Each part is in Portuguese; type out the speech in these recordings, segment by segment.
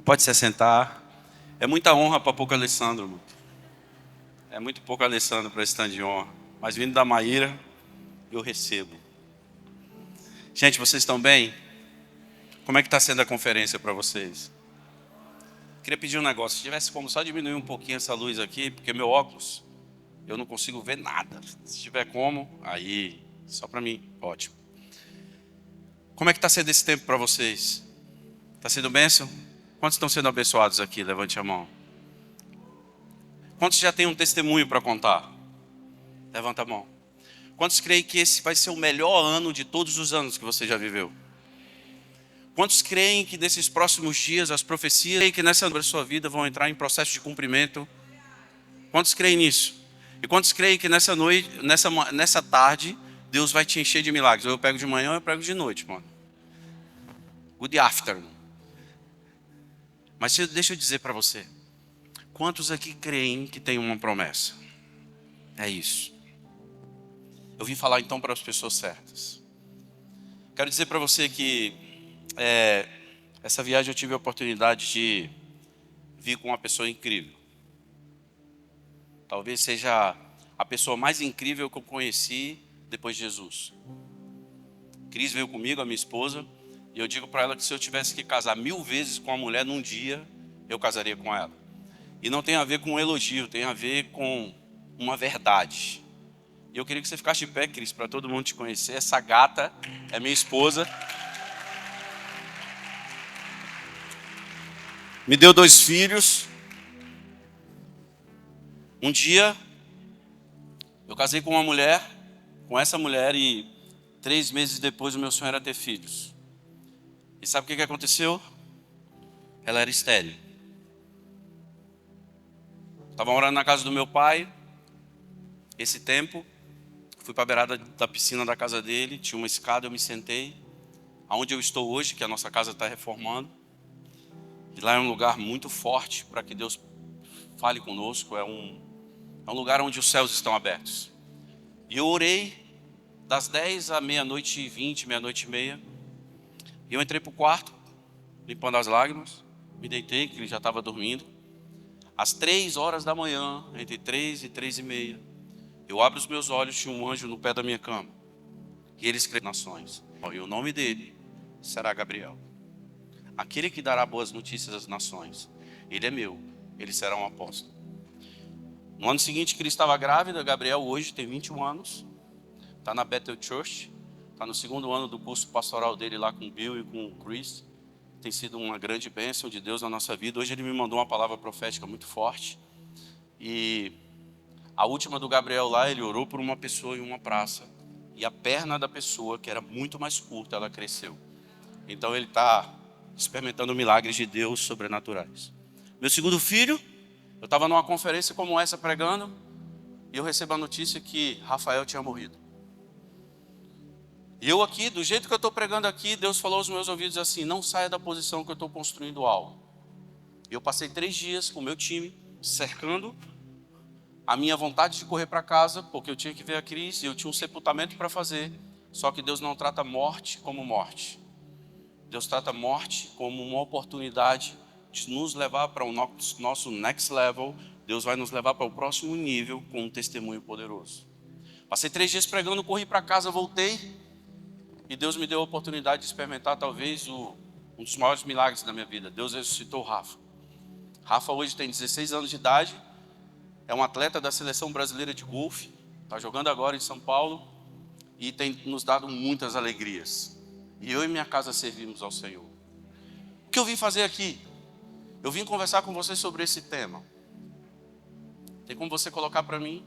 Pode se assentar. É muita honra para pouco Alessandro, mano. É muito pouco Alessandro para esse tanto de honra. Mas vindo da Maíra, eu recebo. Gente, vocês estão bem? Como é que está sendo a conferência para vocês? Queria pedir um negócio. Se tivesse como só diminuir um pouquinho essa luz aqui, porque meu óculos, eu não consigo ver nada. Se tiver como, aí, só para mim, ótimo. Como é que está sendo esse tempo para vocês? Está sendo bênção? Quantos estão sendo abençoados aqui? Levante a mão. Quantos já têm um testemunho para contar? Levanta a mão. Quantos creem que esse vai ser o melhor ano de todos os anos que você já viveu? Quantos creem que nesses próximos dias as profecias, creem que nessa sua vida vão entrar em processo de cumprimento? Quantos creem nisso? E quantos creem que nessa noite, nessa tarde, Deus vai te encher de milagres? Ou eu pego de manhã ou eu pego de noite, mano. Good afternoon. Mas deixa eu dizer para você. Quantos aqui creem que tem uma promessa? É isso. Eu vim falar então para as pessoas certas. Quero dizer para você que essa viagem eu tive a oportunidade de vir com uma pessoa incrível. Talvez seja a pessoa mais incrível que eu conheci depois de Jesus. Cris veio comigo, a minha esposa, e eu digo para ela que se eu tivesse que casar 1000 vezes com uma mulher num dia, eu casaria com ela. E não tem a ver com um elogio, tem a ver com uma verdade. E eu queria que você ficasse de pé, Cris, para todo mundo te conhecer. Essa gata é minha esposa. Me deu 2 filhos. Um dia, eu casei com uma mulher, com essa mulher, e 3 meses depois o meu sonho era ter filhos. E sabe o que aconteceu? Ela era estéril. Estava morando na casa do meu pai, esse tempo. Fui para a beirada da piscina da casa dele, tinha uma escada, eu me sentei. Aonde eu estou hoje, que a nossa casa está reformando. E lá é um lugar muito forte para que Deus fale conosco. É um lugar onde os céus estão abertos. E eu orei das 10 à meia-noite e 20, meia-noite e meia. E eu entrei para o quarto, limpando as lágrimas. Me deitei, que ele já estava dormindo. Às 3 horas da manhã, entre 3 e 3 e meia, eu abro os meus olhos, tinha um anjo no pé da minha cama. E ele escreveu nações. E o nome dele será Gabriel. Aquele que dará boas notícias às nações. Ele é meu, ele será um apóstolo. No ano seguinte, Cris estava grávida. Gabriel hoje tem 21 anos. Está na Bethel Church. Está no 2º ano do curso pastoral dele lá com o Bill e com o Chris. Tem sido uma grande bênção de Deus na nossa vida. Hoje ele me mandou uma palavra profética muito forte. E a última do Gabriel lá, ele orou por uma pessoa em uma praça. E a perna da pessoa, que era muito mais curta, ela cresceu. Então ele está experimentando milagres de Deus sobrenaturais. Meu segundo filho, eu estava numa conferência como essa pregando, e eu recebo a notícia que Rafael tinha morrido. E eu aqui, do jeito que eu estou pregando aqui, Deus falou aos meus ouvidos assim: não saia da posição que eu estou construindo algo. E eu passei 3 dias com o meu time, cercando a minha vontade de correr para casa, porque eu tinha que ver a Cris, e eu tinha um sepultamento para fazer. Só que Deus não trata morte como morte. Deus trata morte como uma oportunidade de nos levar para o nosso next level. Deus vai nos levar para o próximo nível com um testemunho poderoso. Passei 3 dias pregando, corri para casa, voltei. E Deus me deu a oportunidade de experimentar talvez um dos maiores milagres da minha vida. Deus ressuscitou Rafa. Rafa hoje tem 16 anos de idade. É um atleta da seleção brasileira de golfe. Está jogando agora em São Paulo. E tem nos dado muitas alegrias. E eu e minha casa servimos ao Senhor. O que eu vim fazer aqui? Eu vim conversar com você sobre esse tema. Tem como você colocar para mim?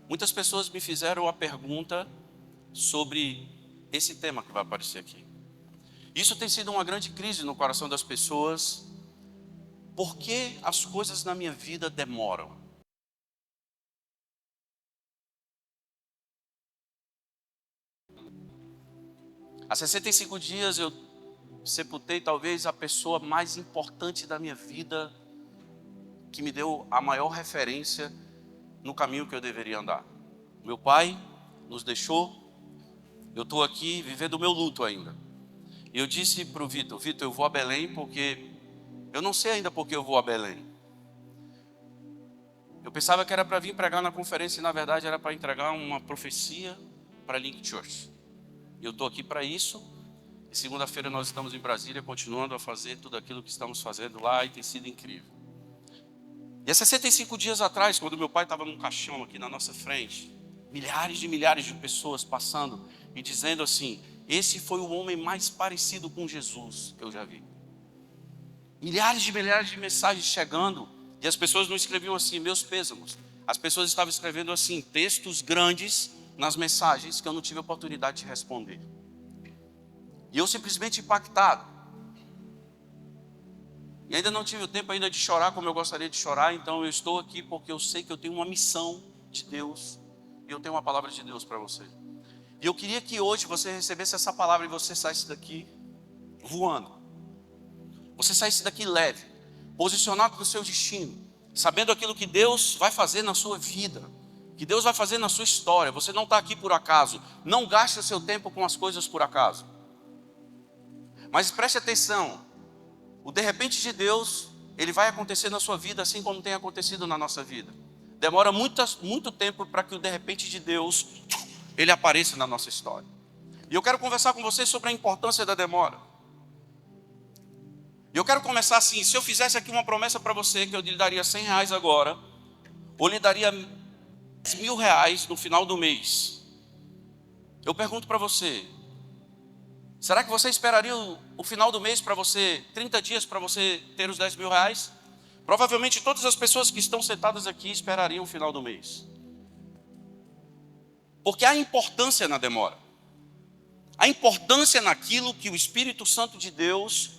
Muitas pessoas me fizeram a pergunta sobre esse tema que vai aparecer aqui. Isso tem sido uma grande crise no coração das pessoas. Por que as coisas na minha vida demoram? Há 65 dias eu sepultei talvez a pessoa mais importante da minha vida, que me deu a maior referência no caminho que eu deveria andar. Meu pai nos deixou. Eu estou aqui vivendo o meu luto ainda. E eu disse para o Vitor, eu vou a Belém porque Eu não sei ainda porque eu vou a Belém. Eu pensava que era para vir pregar na conferência e na verdade era para entregar uma profecia para a Link Church. E eu estou aqui para isso. E segunda-feira nós estamos em Brasília continuando a fazer tudo aquilo que estamos fazendo lá e tem sido incrível. E há 65 dias atrás, quando meu pai estava num caixão aqui na nossa frente, milhares de pessoas passando e dizendo assim: esse foi o homem mais parecido com Jesus que eu já vi. Milhares de mensagens chegando e as pessoas não escreviam assim, meus pêsamos. As pessoas estavam escrevendo assim, textos grandes nas mensagens que eu não tive a oportunidade de responder. E eu simplesmente impactado. E ainda não tive o tempo ainda de chorar como eu gostaria de chorar, então eu estou aqui porque eu sei que eu tenho uma missão de Deus e eu tenho uma palavra de Deus para você. E eu queria que hoje você recebesse essa palavra e você saísse daqui voando. Você saísse daqui leve, posicionado para o seu destino, sabendo aquilo que Deus vai fazer na sua vida, que Deus vai fazer na sua história. Você não está aqui por acaso. Não gaste o seu tempo com as coisas por acaso. Mas preste atenção, o de repente de Deus, ele vai acontecer na sua vida assim como tem acontecido na nossa vida. Demora muito tempo para que o de repente de Deus, ele apareça na nossa história. E eu quero conversar com você sobre a importância da demora. E eu quero começar assim, se eu fizesse aqui uma promessa para você, que eu lhe daria R$100 agora, ou lhe daria R$1.000 no final do mês. Eu pergunto para você, será que você esperaria o final do mês para você, 30 dias para você ter os R$10.000? Provavelmente todas as pessoas que estão sentadas aqui esperariam o final do mês. Porque há importância na demora. Há importância naquilo que o Espírito Santo de Deus,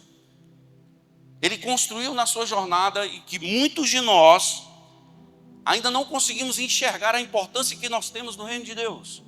ele construiu na sua jornada e que muitos de nós ainda não conseguimos enxergar a importância que nós temos no reino de Deus.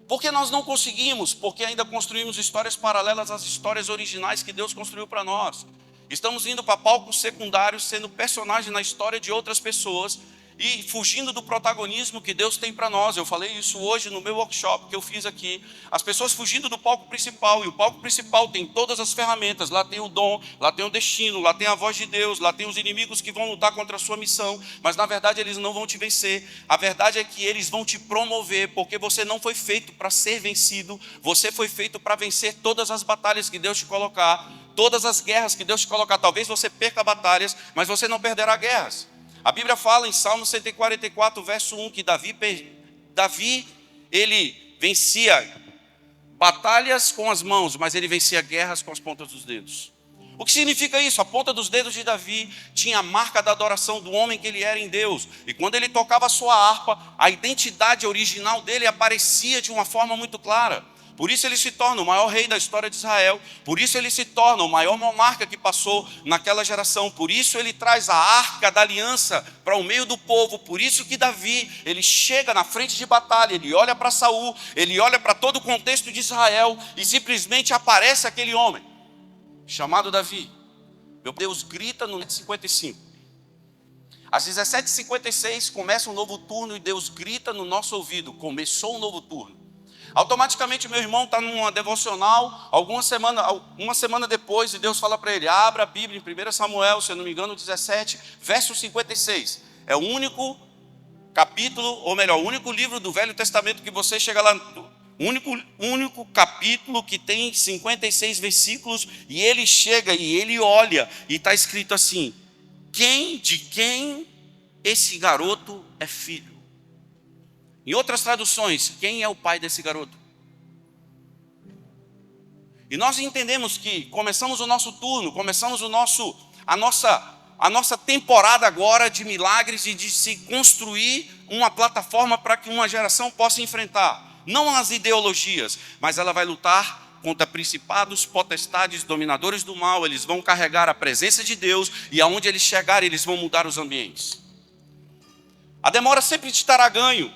Por que nós não conseguimos? Porque ainda construímos histórias paralelas às histórias originais que Deus construiu para nós. Estamos indo para palcos secundários, sendo personagem na história de outras pessoas e fugindo do protagonismo que Deus tem para nós. Eu falei isso hoje no meu workshop que eu fiz aqui. As pessoas fugindo do palco principal, e o palco principal tem todas as ferramentas. Lá tem o dom, lá tem o destino, lá tem a voz de Deus, lá tem os inimigos que vão lutar contra a sua missão, mas na verdade eles não vão te vencer. A verdade é que eles vão te promover, porque você não foi feito para ser vencido, você foi feito para vencer todas as batalhas que Deus te colocar, todas as guerras que Deus te colocar. Talvez você perca batalhas, mas você não perderá guerras. A Bíblia fala em Salmo 144, verso 1, que Davi, ele vencia batalhas com as mãos, mas ele vencia guerras com as pontas dos dedos. O que significa isso? A ponta dos dedos de Davi tinha a marca da adoração do homem que ele era em Deus. E quando ele tocava a sua harpa, a identidade original dele aparecia de uma forma muito clara. Por isso ele se torna o maior rei da história de Israel. Por isso ele se torna o maior monarca que passou naquela geração. Por isso ele traz a arca da aliança para o meio do povo. Por isso que Davi, ele chega na frente de batalha, ele olha para Saul, ele olha para todo o contexto de Israel e simplesmente aparece aquele homem chamado Davi. Meu Deus grita no 55. Às 17h56 começa um novo turno e Deus grita no nosso ouvido: começou um novo turno. Automaticamente meu irmão está numa devocional, uma semana depois, e Deus fala para ele: abra a Bíblia em 1 Samuel, se eu não me engano, 17, verso 56. É o único capítulo, ou melhor, o único livro do Velho Testamento que você chega lá, único capítulo que tem 56 versículos, e ele chega e ele olha, e está escrito assim: de quem esse garoto é filho? Em outras traduções, quem é o pai desse garoto? E nós entendemos que começamos o nosso turno, começamos a nossa temporada agora de milagres e de se construir uma plataforma para que uma geração possa enfrentar, não as ideologias, mas ela vai lutar contra principados, potestades, dominadores do mal. Eles vão carregar a presença de Deus e aonde eles chegarem, eles vão mudar os ambientes. A demora sempre te dará ganho.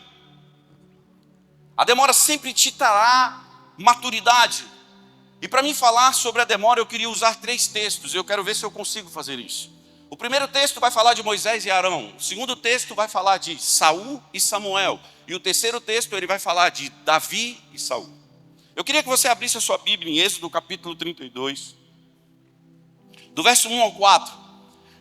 A demora sempre te trará maturidade. E para mim falar sobre a demora, eu queria usar 3 textos. Eu quero ver se eu consigo fazer isso. O primeiro texto vai falar de Moisés e Arão. O segundo texto vai falar de Saul e Samuel. E o terceiro texto ele vai falar de Davi e Saul. Eu queria que você abrisse a sua Bíblia em Êxodo capítulo 32. Do verso 1 ao 4.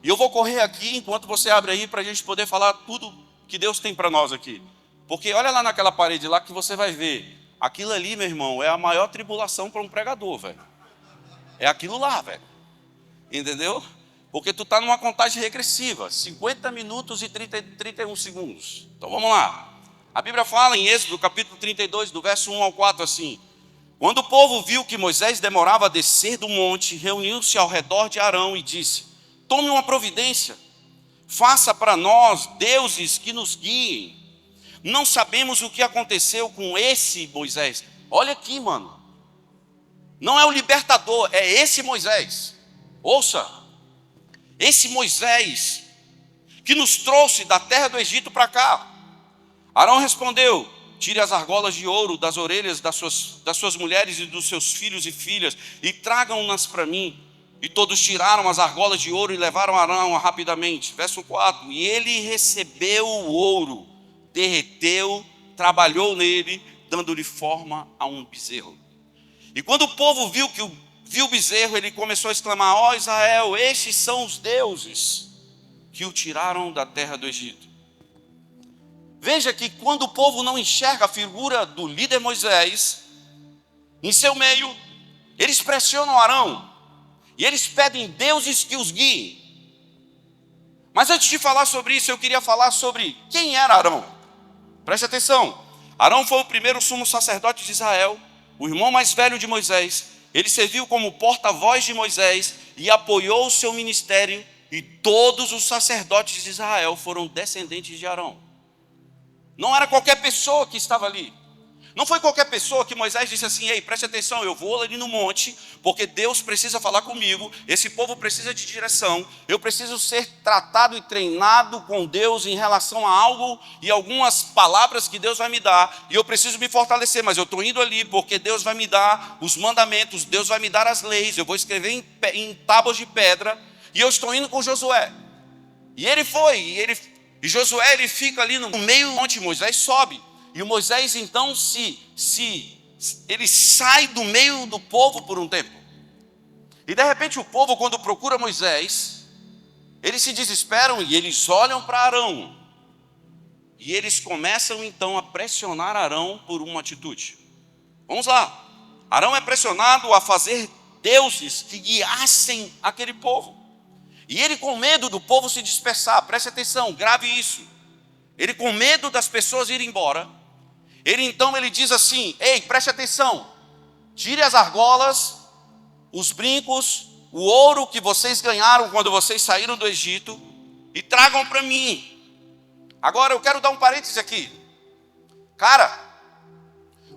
E eu vou correr aqui enquanto você abre aí para a gente poder falar tudo que Deus tem para nós aqui. Porque olha lá naquela parede lá que você vai ver. Aquilo ali, meu irmão, é a maior tribulação para um pregador, velho. É aquilo lá, velho. Entendeu? Porque tu está numa contagem regressiva. 50 minutos e 31 segundos. Então vamos lá. A Bíblia fala em Êxodo, capítulo 32, do verso 1 ao 4, assim. Quando o povo viu que Moisés demorava a descer do monte, reuniu-se ao redor de Arão e disse: tome uma providência, faça para nós deuses que nos guiem. Não sabemos o que aconteceu com esse Moisés. Olha aqui, mano. Não é o libertador, é esse Moisés. Ouça, esse Moisés que nos trouxe da terra do Egito para cá. Arão respondeu: tire as argolas de ouro das orelhas das suas mulheres e dos seus filhos e filhas e tragam-nas para mim. E todos tiraram as argolas de ouro e levaram Arão rapidamente. Verso 4: e ele recebeu o ouro, derreteu, trabalhou nele, dando-lhe forma a um bezerro. E quando o povo viu o bezerro, ele começou a exclamar: ó Israel, estes são os deuses que o tiraram da terra do Egito. Veja que quando o povo não enxerga a figura do líder Moisés, em seu meio, eles pressionam Arão, e eles pedem deuses que os guiem. Mas antes de falar sobre isso, eu queria falar sobre quem era Arão. Preste atenção, Arão foi o primeiro sumo sacerdote de Israel, o irmão mais velho de Moisés. Ele serviu como porta-voz de Moisés e apoiou o seu ministério, e todos os sacerdotes de Israel foram descendentes de Arão. Não era qualquer pessoa que estava ali. Não foi qualquer pessoa que Moisés disse assim: ei, preste atenção, eu vou ali no monte, porque Deus precisa falar comigo, esse povo precisa de direção, eu preciso ser tratado e treinado com Deus em relação a algo e algumas palavras que Deus vai me dar, e eu preciso me fortalecer, mas eu estou indo ali porque Deus vai me dar os mandamentos, Deus vai me dar as leis, eu vou escrever em tábuas de pedra, e eu estou indo com Josué. E ele foi, e Josué ele fica ali no meio do monte, Moisés sobe. E o Moisés então ele sai do meio do povo por um tempo. E de repente o povo, quando procura Moisés, eles se desesperam e eles olham para Arão. E eles começam então a pressionar Arão por uma atitude. Vamos lá. Arão é pressionado a fazer deuses que guiassem aquele povo. E ele, com medo do povo se dispersar, preste atenção, grave isso. Ele, com medo das pessoas irem embora, ele diz assim: ei, preste atenção, tire as argolas, os brincos, o ouro que vocês ganharam quando vocês saíram do Egito e tragam para mim. Agora eu quero dar um parênteses aqui. Cara,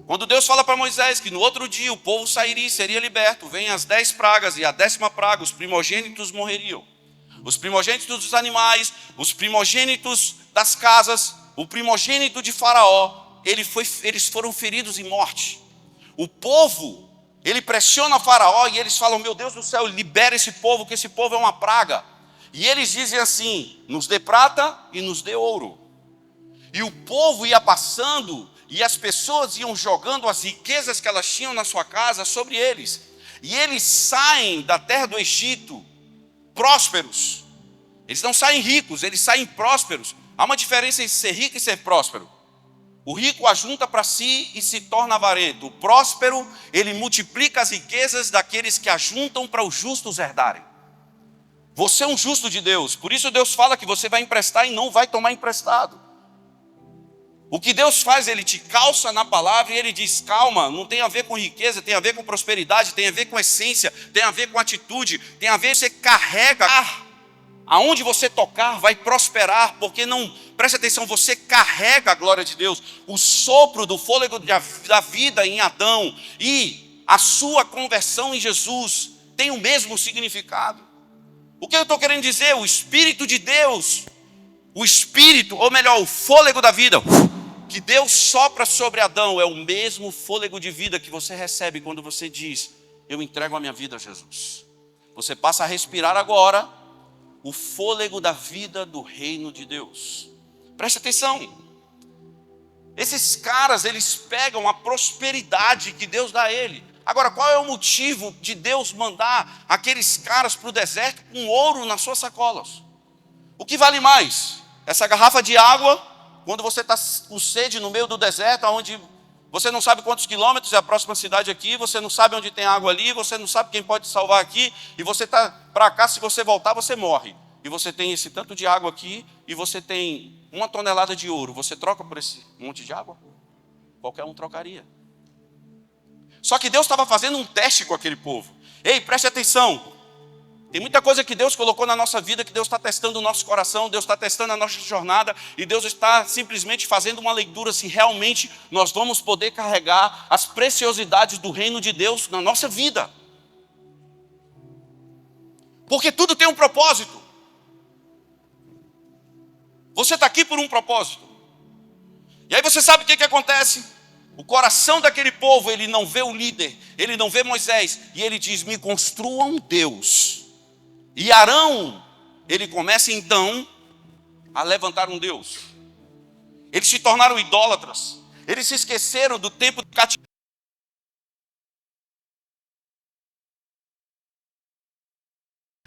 quando Deus fala para Moisés que no outro dia o povo sairia e seria liberto, vem as 10 pragas, e a 10ª praga, os primogênitos morreriam. Os primogênitos dos animais, os primogênitos das casas, o primogênito de Faraó, eles foram feridos em morte. O povo, ele pressiona Faraó e eles falam: meu Deus do céu, libera esse povo, que esse povo é uma praga. E eles dizem assim: nos dê prata e nos dê ouro. E o povo ia passando e as pessoas iam jogando as riquezas que elas tinham na sua casa sobre eles. E eles saem da terra do Egito prósperos. Eles não saem ricos, eles saem prósperos. Há uma diferença em ser rico e ser próspero. O rico ajunta para si e se torna avarento. O próspero, ele multiplica as riquezas daqueles que ajuntam para os justos herdarem. Você é um justo de Deus, por isso Deus fala que você vai emprestar e não vai tomar emprestado. O que Deus faz, ele te calça na palavra e ele diz: calma, não tem a ver com riqueza, tem a ver com prosperidade, tem a ver com essência, tem a ver com atitude, tem a ver, você carrega, aonde você tocar vai prosperar, porque não, preste atenção, você carrega a glória de Deus, o sopro do fôlego da vida em Adão e a sua conversão em Jesus tem o mesmo significado. O que eu estou querendo dizer? O Espírito de Deus, o Espírito, ou melhor, o fôlego da vida que Deus sopra sobre Adão é o mesmo fôlego de vida que você recebe quando você diz: eu entrego a minha vida a Jesus. Você passa a respirar agora o fôlego da vida do reino de Deus. Preste atenção. Esses caras, eles pegam a prosperidade que Deus dá a ele. Agora, qual é o motivo de Deus mandar aqueles caras para o deserto com ouro nas suas sacolas? O que vale mais? Essa garrafa de água, quando você está com sede no meio do deserto, onde você não sabe quantos quilômetros é a próxima cidade aqui, você não sabe onde tem água ali, você não sabe quem pode te salvar aqui, e você está para cá, se você voltar, você morre. E você tem esse tanto de água aqui, e você tem 1 tonelada de ouro. Você troca por esse monte de água? Qualquer um trocaria. Só que Deus estava fazendo um teste com aquele povo. Ei, preste atenção. Tem muita coisa que Deus colocou na nossa vida, que Deus está testando o nosso coração, Deus está testando a nossa jornada, e Deus está simplesmente fazendo uma leitura se realmente nós vamos poder carregar as preciosidades do reino de Deus na nossa vida. Porque tudo tem um propósito. Você está aqui por um propósito. E aí você sabe o que acontece? O coração daquele povo, ele não vê o líder, ele não vê Moisés, e ele diz, me construa um Deus. E Arão, ele começa então a levantar um Deus. Eles se tornaram idólatras, eles se esqueceram do tempo de cativeiro.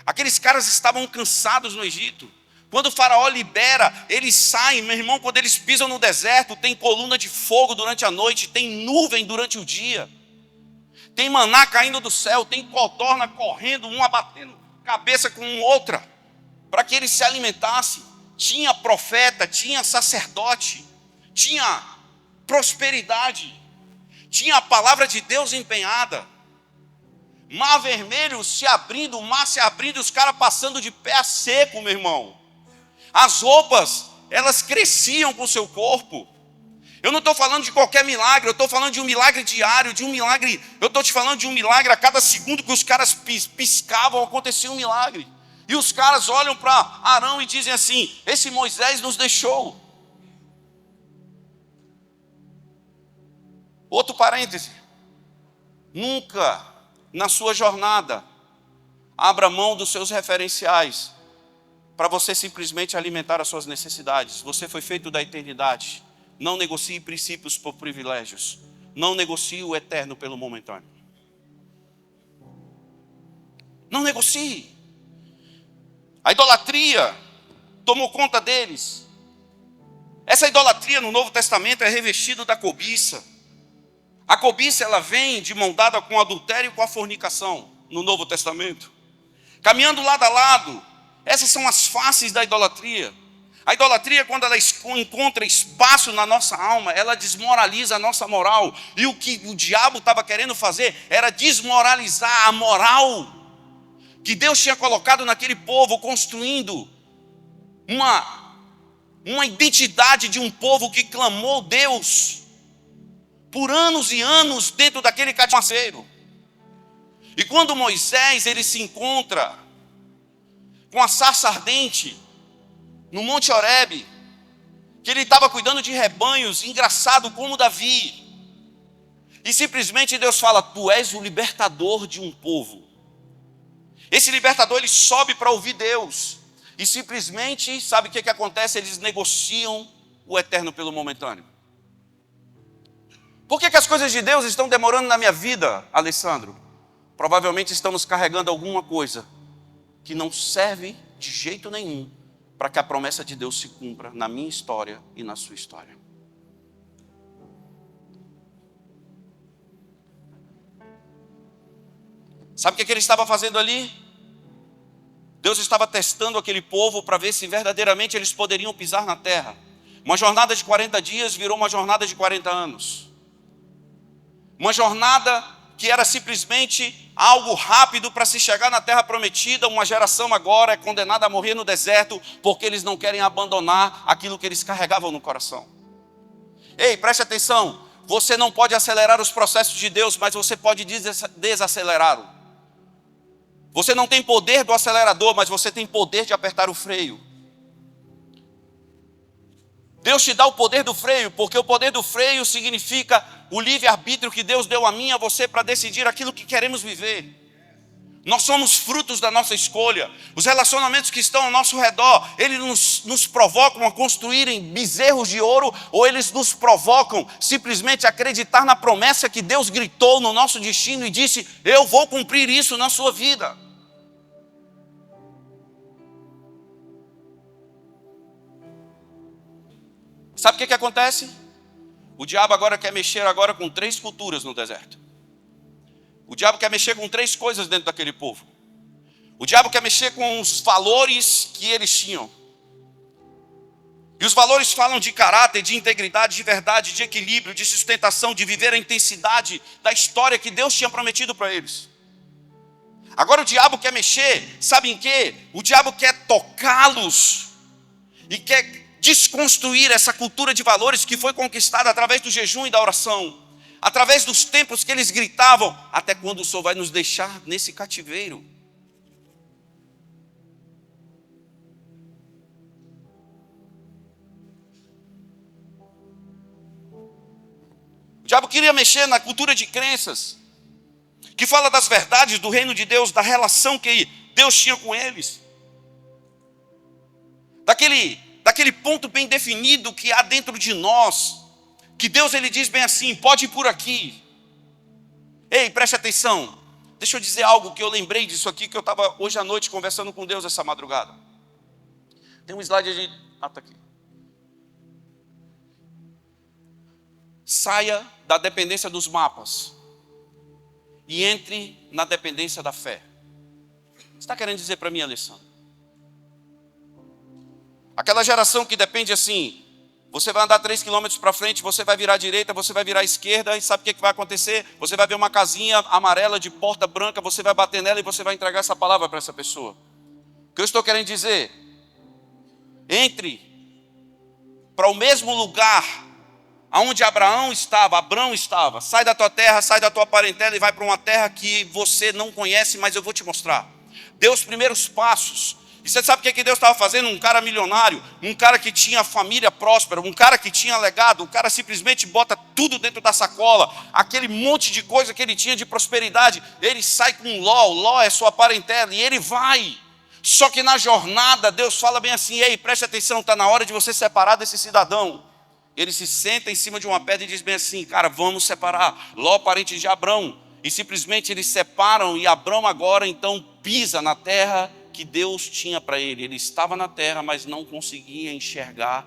Aqueles caras estavam cansados no Egito. Quando o faraó libera, eles saem, meu irmão, quando eles pisam no deserto, tem coluna de fogo durante a noite, tem nuvem durante o dia, tem maná caindo do céu, tem codorna correndo, uma batendo cabeça com outra, para que eles se alimentassem. Tinha profeta, tinha sacerdote, tinha prosperidade, tinha a palavra de Deus empenhada. Mar vermelho se abrindo, o mar se abrindo, os caras passando de pé a seco, meu irmão. As roupas, elas cresciam com o seu corpo. Eu não estou falando de qualquer milagre, eu estou falando de um milagre diário, de um milagre, eu estou te falando de um milagre a cada segundo que os caras piscavam, acontecia um milagre. E os caras olham para Arão e dizem assim, esse Moisés nos deixou. Outro parêntese, nunca na sua jornada abra mão dos seus referenciais, para você simplesmente alimentar as suas necessidades. Você foi feito da eternidade. Não negocie princípios por privilégios. Não negocie o eterno pelo momentâneo. Não negocie. A idolatria tomou conta deles. Essa idolatria no Novo Testamento é revestida da cobiça. A cobiça, ela vem de mão dada com o adultério e com a fornicação no Novo Testamento. Caminhando lado a lado, essas são as faces da idolatria. A idolatria, quando ela encontra espaço na nossa alma, ela desmoraliza a nossa moral. E o que o diabo estava querendo fazer era desmoralizar a moral que Deus tinha colocado naquele povo, construindo uma identidade de um povo que clamou Deus por anos e anos dentro daquele cativeiro. E quando Moisés ele se encontra com a sarça ardente no Monte Horebe, que ele estava cuidando de rebanhos, engraçado como Davi, e simplesmente Deus fala, tu és o libertador de um povo. Esse libertador, ele sobe para ouvir Deus, e simplesmente, sabe o que acontece? Eles negociam o eterno pelo momentâneo. Por que as coisas de Deus estão demorando na minha vida, Alessandro? Provavelmente estamos carregando alguma coisa que não serve de jeito nenhum para que a promessa de Deus se cumpra na minha história e na sua história. Sabe o que ele estava fazendo ali? Deus estava testando aquele povo para ver se verdadeiramente eles poderiam pisar na terra. Uma jornada de 40 dias virou uma jornada de 40 anos. Uma jornada que era simplesmente algo rápido para se chegar na terra prometida. Uma geração agora é condenada a morrer no deserto, porque eles não querem abandonar aquilo que eles carregavam no coração. Ei, preste atenção, você não pode acelerar os processos de Deus, mas você pode desacelerá-lo. Você não tem poder do acelerador, mas você tem poder de apertar o freio. Deus te dá o poder do freio, porque o poder do freio significa o livre-arbítrio que Deus deu a mim e a você para decidir aquilo que queremos viver. Nós somos frutos da nossa escolha. Os relacionamentos que estão ao nosso redor, eles nos provocam a construírem bezerros de ouro, ou eles nos provocam simplesmente a acreditar na promessa que Deus gritou no nosso destino e disse: eu vou cumprir isso na sua vida. Sabe o que acontece? O diabo agora quer mexer agora com 3 culturas no deserto. O diabo quer mexer com 3 coisas dentro daquele povo. O diabo quer mexer com os valores que eles tinham. E os valores falam de caráter, de integridade, de verdade, de equilíbrio, de sustentação, de viver a intensidade da história que Deus tinha prometido para eles. Agora o diabo quer mexer, sabe em quê? O diabo quer tocá-los e quer desconstruir essa cultura de valores que foi conquistada através do jejum e da oração, através dos tempos que eles gritavam: até quando o Senhor vai nos deixar nesse cativeiro? O diabo queria mexer na cultura de crenças, que fala das verdades do reino de Deus, da relação que Deus tinha com eles, daquele ponto bem definido que há dentro de nós, que Deus ele diz bem assim: pode ir por aqui. Ei, preste atenção, deixa eu dizer algo que eu lembrei disso aqui, que eu estava hoje à noite conversando com Deus essa madrugada. Tem um slide aí, está aqui. Saia da dependência dos mapas e entre na dependência da fé. Você está querendo dizer para mim, Alessandro? Aquela geração que depende assim: você vai andar 3 quilômetros para frente, você vai virar à direita, você vai virar à esquerda, e sabe o que vai acontecer? Você vai ver uma casinha amarela de porta branca, você vai bater nela e você vai entregar essa palavra para essa pessoa. O que eu estou querendo dizer? Entre para o mesmo lugar aonde Abraão estava. Sai da tua terra, sai da tua parentela e vai para uma terra que você não conhece, mas eu vou te mostrar. Dê os primeiros passos. E você sabe o que Deus estava fazendo? Um cara milionário, um cara que tinha família próspera, um cara que tinha legado, o cara simplesmente bota tudo dentro da sacola, aquele monte de coisa que ele tinha de prosperidade, ele sai com Ló é sua parentela, e ele vai. Só que na jornada, Deus fala bem assim: ei, preste atenção, está na hora de você separar desse cidadão. Ele se senta em cima de uma pedra e diz bem assim: cara, vamos separar. Ló, parente de Abrão. E simplesmente eles separam, e Abrão agora então pisa na terra que Deus tinha para ele. Ele estava na terra, mas não conseguia enxergar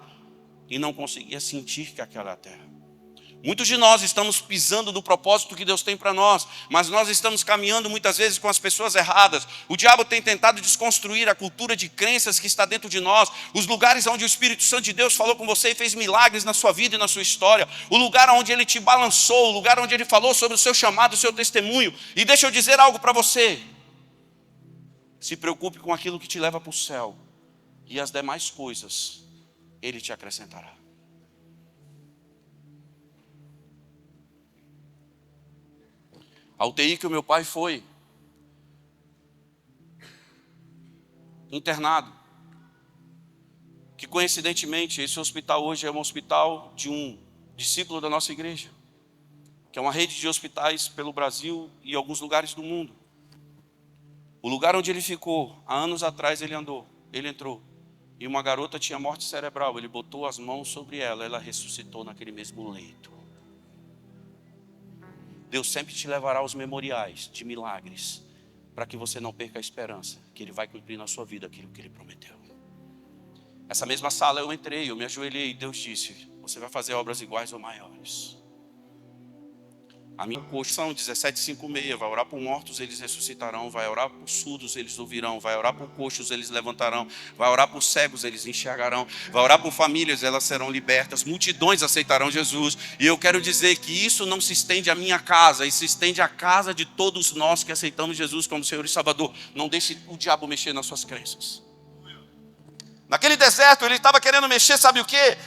e não conseguia sentir que aquela era a terra. Muitos de nós estamos pisando no propósito que Deus tem para nós, mas nós estamos caminhando muitas vezes com as pessoas erradas. O diabo tem tentado desconstruir a cultura de crenças que está dentro de nós, os lugares onde o Espírito Santo de Deus falou com você e fez milagres na sua vida e na sua história, o lugar onde ele te balançou, o lugar onde ele falou sobre o seu chamado, o seu testemunho. E deixa eu dizer algo para você: se preocupe com aquilo que te leva para o céu, e as demais coisas ele te acrescentará. A UTI que o meu pai foi internado, que coincidentemente esse hospital hoje é um hospital de um discípulo da nossa igreja, que é uma rede de hospitais pelo Brasil e alguns lugares do mundo. O lugar onde ele ficou, há anos atrás ele entrou, e uma garota tinha morte cerebral, ele botou as mãos sobre ela, ela ressuscitou naquele mesmo leito. Deus sempre te levará aos memoriais de milagres, para que você não perca a esperança, que Ele vai cumprir na sua vida aquilo que Ele prometeu. Essa mesma sala eu entrei, eu me ajoelhei, e Deus disse: você vai fazer obras iguais ou maiores. A minha Constituição 17:5-6, vai orar por mortos, eles ressuscitarão, vai orar por surdos, eles ouvirão, vai orar por coxos, eles levantarão, vai orar por cegos, eles enxergarão, vai orar por famílias, elas serão libertas, multidões aceitarão Jesus. E eu quero dizer que isso não se estende à minha casa, isso se estende à casa de todos nós que aceitamos Jesus como Senhor e Salvador. Não deixe o diabo mexer nas suas crenças. Naquele deserto ele estava querendo mexer, sabe o quê?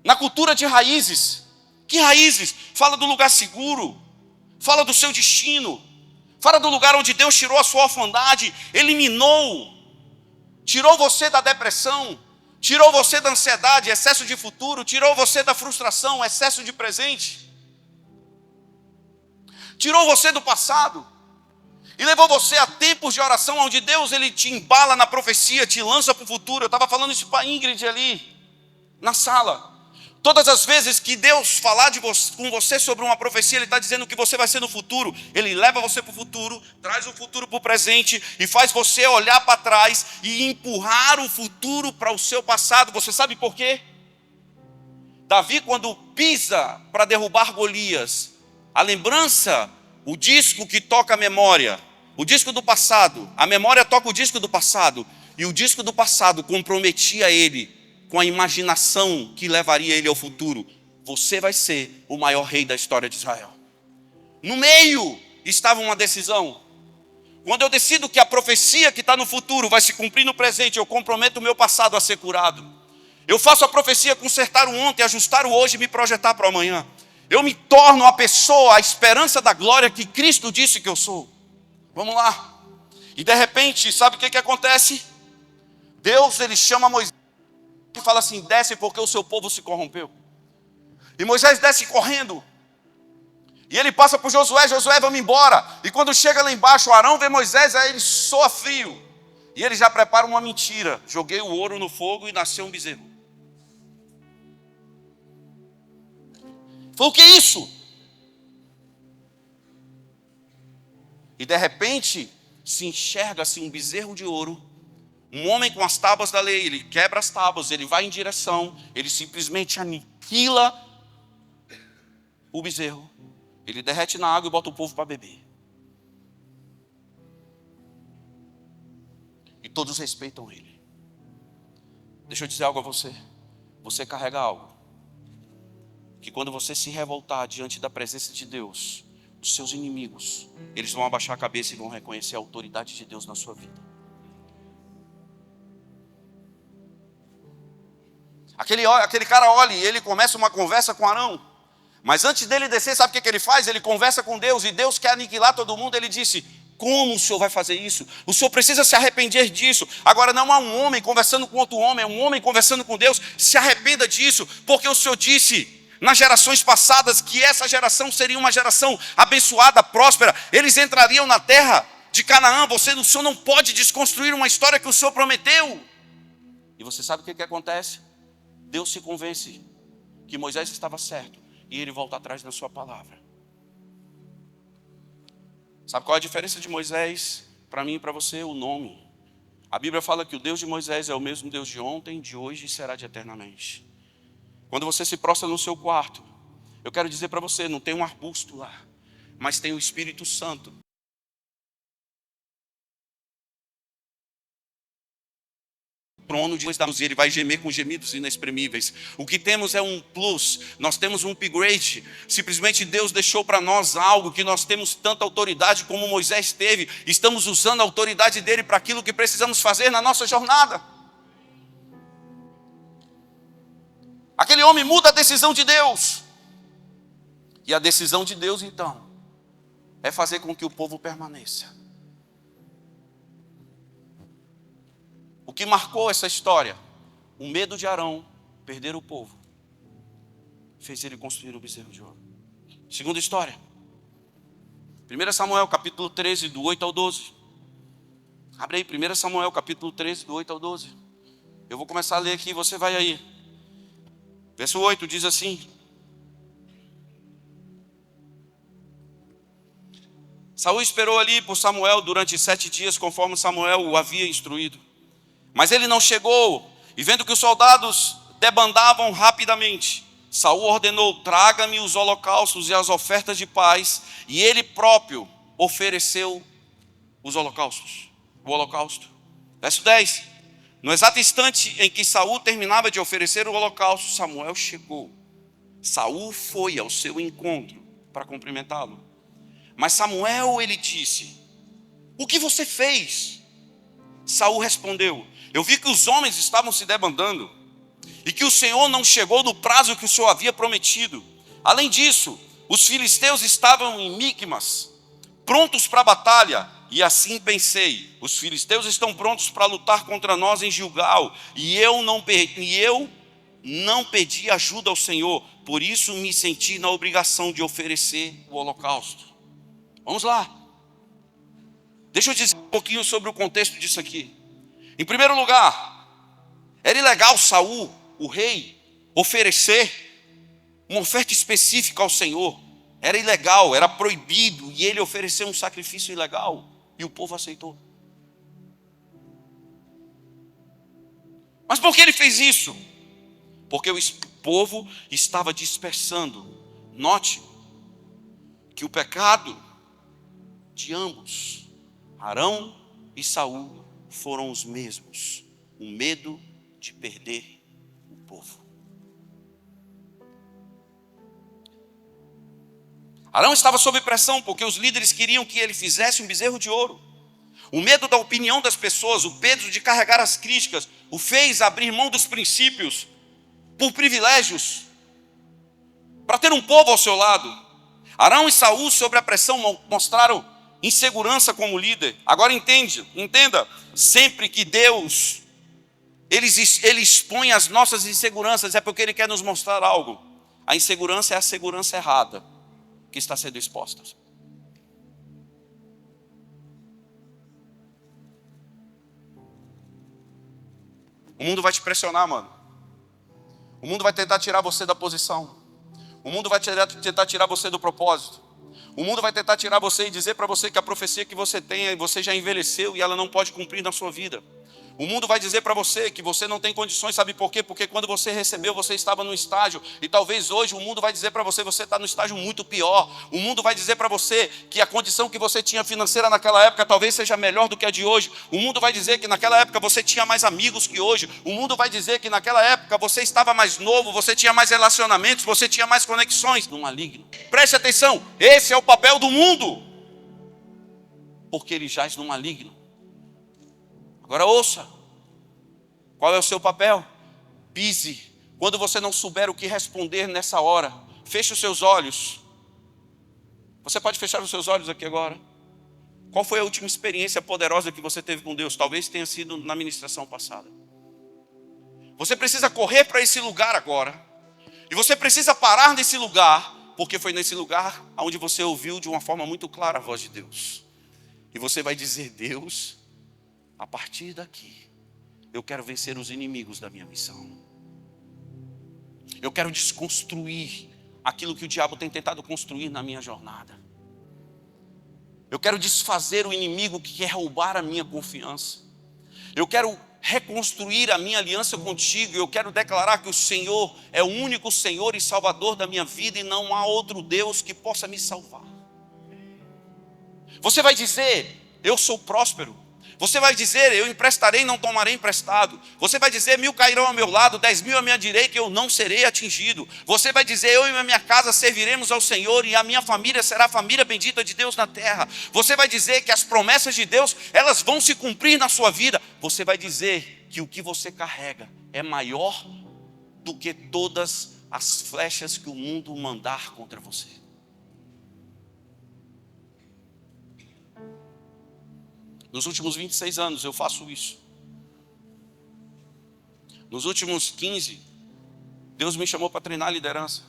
Na cultura de raízes. Que raízes? Fala do lugar seguro, fala do seu destino, fala do lugar onde Deus tirou a sua orfandade, tirou você da depressão, tirou você da ansiedade, excesso de futuro, tirou você da frustração, excesso de presente, tirou você do passado. E levou você a tempos de oração, onde Deus ele te embala na profecia, te lança para o futuro. Eu estava falando isso para a Ingrid ali, na sala. Todas as vezes que Deus falar com você sobre uma profecia, Ele está dizendo o que você vai ser no futuro. Ele leva você para o futuro, traz o futuro para o presente e faz você olhar para trás e empurrar o futuro para o seu passado. Você sabe por quê? Davi, quando pisa para derrubar Golias, a lembrança, o disco que toca a memória, o disco do passado, a memória toca o disco do passado, e o disco do passado comprometia ele com a imaginação que levaria ele ao futuro. Você vai ser o maior rei da história de Israel. No meio estava uma decisão. Quando eu decido que a profecia que está no futuro vai se cumprir no presente, eu comprometo o meu passado a ser curado. Eu faço a profecia consertar o ontem, ajustar o hoje e me projetar para o amanhã. Eu me torno a pessoa, a esperança da glória que Cristo disse que eu sou. Vamos lá. E de repente, sabe o que acontece? Deus, ele chama Moisés e fala assim: desce porque o seu povo se corrompeu. E Moisés desce correndo. E ele passa por Josué: Josué, vamos embora. E quando chega lá embaixo, Arão vê Moisés, aí ele soa frio. E ele já prepara uma mentira: joguei o ouro no fogo e nasceu um bezerro. Foi o que é isso? E de repente se enxerga-se um bezerro de ouro, um homem com as tábuas da lei. Ele quebra as tábuas, ele vai em direção, ele simplesmente aniquila o bezerro, ele derrete na água e bota o povo para beber. E todos respeitam ele. Deixa eu dizer algo a você. Você carrega algo que quando você se revoltar diante da presença de Deus, os seus inimigos, eles vão abaixar a cabeça e vão reconhecer a autoridade de Deus na sua vida. Aquele cara olha e ele começa uma conversa com Arão. Mas antes dele descer, sabe o que ele faz? Ele conversa com Deus, e Deus quer aniquilar todo mundo. Ele disse: como o senhor vai fazer isso? O senhor precisa se arrepender disso. Agora não há um homem conversando com outro homem, é um homem conversando com Deus. Se arrependa disso, porque o senhor disse nas gerações passadas que essa geração seria uma geração abençoada, próspera. Eles entrariam na terra de Canaã. O senhor não pode desconstruir uma história que o senhor prometeu. E você sabe o que acontece? Deus se convence que Moisés estava certo e ele volta atrás na sua palavra. Sabe qual é a diferença de Moisés para mim e para você? O nome. A Bíblia fala que o Deus de Moisés é o mesmo Deus de ontem, de hoje e será de eternamente. Quando você se prostra no seu quarto, eu quero dizer para você, não tem um arbusto lá, mas tem o Espírito Santo. Trono de Deus, ele vai gemer com gemidos inexprimíveis. O que temos é um plus, nós temos um upgrade. Simplesmente Deus deixou para nós algo que nós temos tanta autoridade como Moisés teve. Estamos usando a autoridade dele para aquilo que precisamos fazer na nossa jornada. Aquele homem muda a decisão de Deus. E a decisão de Deus então é fazer com que o povo permaneça. O que marcou essa história? O medo de Arão perder o povo fez ele construir o bezerro de ouro. Segunda história, 1 Samuel capítulo 13, do 8 ao 12. Abre aí, 1 Samuel capítulo 13, do 8 ao 12. Eu vou começar a ler aqui, você vai aí. Verso 8 diz assim: Saul esperou ali por Samuel durante 7 dias, conforme Samuel o havia instruído. Mas ele não chegou, e vendo que os soldados debandavam rapidamente, Saul ordenou: traga-me os holocaustos e as ofertas de paz, e ele próprio ofereceu os holocaustos, o holocausto. Verso 10: no exato instante em que Saul terminava de oferecer o holocausto, Samuel chegou. Saul foi ao seu encontro para cumprimentá-lo. Mas Samuel, ele disse: o que você fez? Saul respondeu: eu vi que os homens estavam se debandando e que o Senhor não chegou no prazo que o Senhor havia prometido. Além disso, os filisteus estavam em Micmas, prontos para a batalha. E assim pensei: os filisteus estão prontos para lutar contra nós em Gilgal, e eu não pedi ajuda ao Senhor. Por isso me senti na obrigação de oferecer o holocausto. Vamos lá. Deixa eu dizer um pouquinho sobre o contexto disso aqui. Em primeiro lugar, era ilegal Saul, o rei, oferecer uma oferta específica ao Senhor. Era ilegal, era proibido, e ele ofereceu um sacrifício ilegal, e o povo aceitou. Mas por que ele fez isso? Porque o povo estava dispersando. Note que o pecado de ambos, Arão e Saul, foram os mesmos: o medo de perder o povo. Arão estava sob pressão porque os líderes queriam que ele fizesse um bezerro de ouro. O medo da opinião das pessoas, o medo de carregar as críticas, o fez abrir mão dos princípios por privilégios, para ter um povo ao seu lado. Arão e Saul, sob a pressão, mostraram insegurança como líder. Agora entenda, sempre que Deus ele expõe as nossas inseguranças, é porque Ele quer nos mostrar algo. A insegurança é a segurança errada que está sendo exposta. O mundo vai te pressionar, mano. O mundo vai tentar tirar você da posição. O mundo vai tentar tirar você do propósito. O mundo vai tentar tirar você e dizer para você que a profecia que você tem, você já envelheceu e ela não pode cumprir na sua vida. O mundo vai dizer para você que você não tem condições, sabe por quê? Porque quando você recebeu, você estava no estágio, e talvez hoje o mundo vai dizer para você, você está no estágio muito pior. O mundo vai dizer para você que a condição que você tinha financeira naquela época talvez seja melhor do que a de hoje. O mundo vai dizer que naquela época você tinha mais amigos que hoje. O mundo vai dizer que naquela época você estava mais novo, você tinha mais relacionamentos, você tinha mais conexões do maligno. Preste atenção, esse é o papel do mundo, porque ele jaz no maligno. Agora ouça, qual é o seu papel? Pise. Quando você não souber o que responder nessa hora, feche os seus olhos. Você pode fechar os seus olhos aqui agora. Qual foi a última experiência poderosa que você teve com Deus? Talvez tenha sido na ministração passada. Você precisa correr para esse lugar agora. E você precisa parar nesse lugar, porque foi nesse lugar onde você ouviu de uma forma muito clara a voz de Deus. E você vai dizer: Deus, a partir daqui, eu quero vencer os inimigos da minha missão. Eu quero desconstruir aquilo que o diabo tem tentado construir na minha jornada. Eu quero desfazer o inimigo que quer roubar a minha confiança. Eu quero reconstruir a minha aliança contigo. Eu quero declarar que o Senhor é o único Senhor e Salvador da minha vida, e não há outro Deus que possa me salvar. Você vai dizer: eu sou próspero. Você vai dizer: eu emprestarei e não tomarei emprestado. Você vai dizer: 1000 cairão ao meu lado, 10.000 à minha direita, e eu não serei atingido. Você vai dizer: eu e a minha casa serviremos ao Senhor, e a minha família será a família bendita de Deus na terra. Você vai dizer que as promessas de Deus, elas vão se cumprir na sua vida. Você vai dizer que o que você carrega é maior do que todas as flechas que o mundo mandar contra você. Nos últimos 26 anos eu faço isso. Nos últimos 15, Deus me chamou para treinar liderança.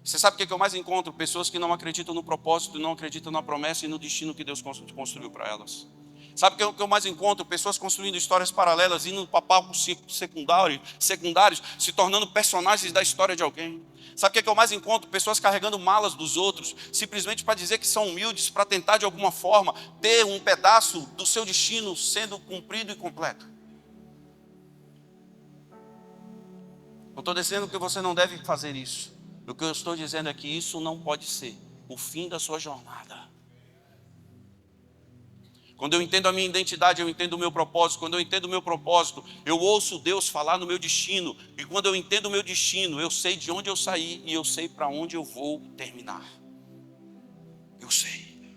Você sabe o que eu mais encontro? Pessoas que não acreditam no propósito, não acreditam na promessa e no destino que Deus construiu para elas. Sabe o que eu mais encontro? Pessoas construindo histórias paralelas, indo para palcos secundários, se tornando personagens da história de alguém. Sabe o que eu mais encontro? Pessoas carregando malas dos outros, simplesmente para dizer que são humildes, para tentar de alguma forma ter um pedaço do seu destino sendo cumprido e completo. Eu estou dizendo que você não deve fazer isso. O que eu estou dizendo é que isso não pode ser o fim da sua jornada. Quando eu entendo a minha identidade, eu entendo o meu propósito. Quando eu entendo o meu propósito, eu ouço Deus falar no meu destino. E quando eu entendo o meu destino, eu sei de onde eu saí e eu sei para onde eu vou terminar. Eu sei.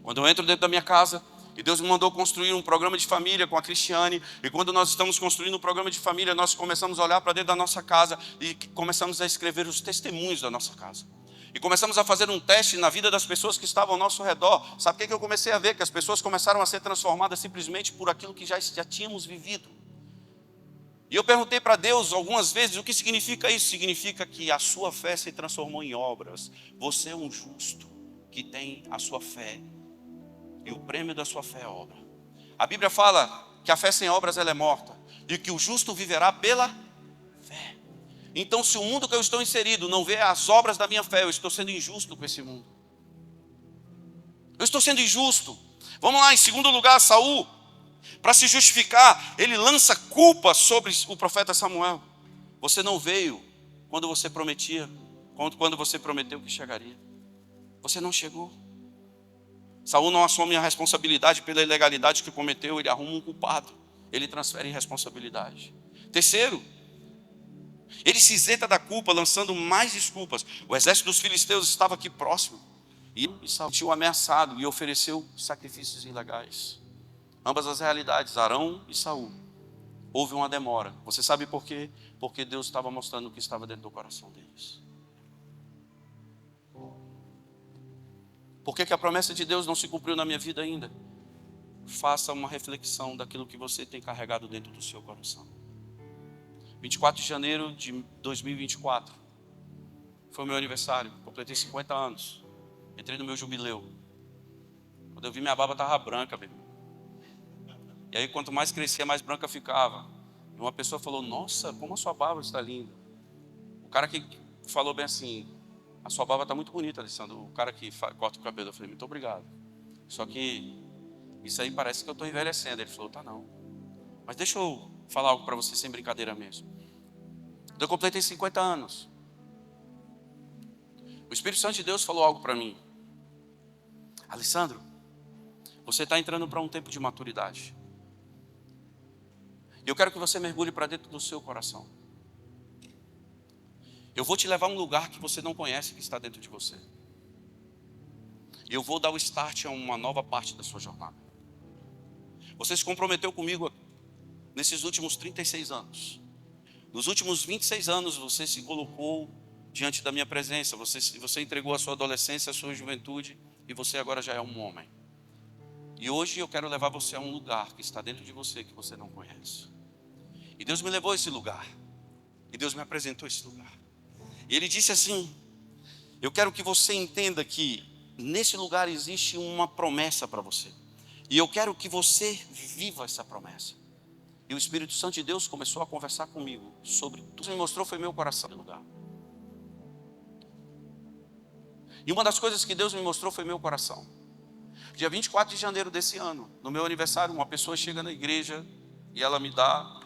Quando eu entro dentro da minha casa, e Deus me mandou construir um programa de família com a Cristiane, e quando nós estamos construindo um programa de família, nós começamos a olhar para dentro da nossa casa e começamos a escrever os testemunhos da nossa casa. E começamos a fazer um teste na vida das pessoas que estavam ao nosso redor. Sabe o que eu comecei a ver? Que as pessoas começaram a ser transformadas simplesmente por aquilo que já tínhamos vivido. E eu perguntei para Deus algumas vezes: o que significa isso? Significa que a sua fé se transformou em obras. Você é um justo. que tem a sua fé. E o prêmio da sua fé é a obra. A Bíblia fala que a fé sem obras ela é morta. E que o justo viverá pela fé. Então, se o mundo que eu estou inserido não vê as obras da minha fé, eu estou sendo injusto com esse mundo. Eu estou sendo injusto. Vamos lá, em segundo lugar, Saul, para se justificar, ele lança culpa sobre o profeta Samuel. Você não veio quando você prometia, quando você prometeu que chegaria. Você não chegou. Saul não assume a responsabilidade pela ilegalidade que cometeu, ele arruma um culpado. Ele transfere responsabilidade. Terceiro, ele se isenta da culpa, lançando mais desculpas. O exército dos filisteus estava aqui próximo. E Saul tinha ameaçado e ofereceu sacrifícios ilegais. Ambas as realidades, Arão e Saul. Houve uma demora. Você sabe por quê? Porque Deus estava mostrando o que estava dentro do coração deles. Por que a promessa de Deus não se cumpriu na minha vida ainda? Faça uma reflexão daquilo que você tem carregado dentro do seu coração. 24 de janeiro de 2024 foi o meu aniversário. Completei 50 anos. Entrei no meu jubileu. Quando eu vi, minha barba estava branca, meu. E aí, quanto mais crescia, mais branca ficava. E uma pessoa falou: nossa, como a sua barba está linda. O cara que falou bem assim: a sua barba está muito bonita, Alessandro. O cara que corta o cabelo. Eu falei: muito obrigado. Só que isso aí parece que eu estou envelhecendo. Ele falou: tá não. Mas deixa eu falar algo para você sem brincadeira mesmo. Eu completei 50 anos. O Espírito Santo de Deus falou algo para mim: Alessandro, você está entrando para um tempo de maturidade. E eu quero que você mergulhe para dentro do seu coração. Eu vou te levar a um lugar que você não conhece, que está dentro de você. E eu vou dar o start a uma nova parte da sua jornada. Você se comprometeu comigo nesses últimos 36 anos. Nos últimos 26 anos você se colocou diante da minha presença. Você entregou a sua adolescência, a sua juventude. E você agora já é um homem. E hoje eu quero levar você a um lugar que está dentro de você que você não conhece. E Deus me levou a esse lugar. E Deus me apresentou esse lugar. E Ele disse assim: eu quero que você entenda que nesse lugar existe uma promessa para você. E eu quero que você viva essa promessa. E o Espírito Santo de Deus começou a conversar comigo sobre tudo que me mostrou foi meu coração no lugar. E uma das coisas que Deus me mostrou foi meu coração. Dia 24 de janeiro desse ano, no meu aniversário, uma pessoa chega na igreja e ela me dá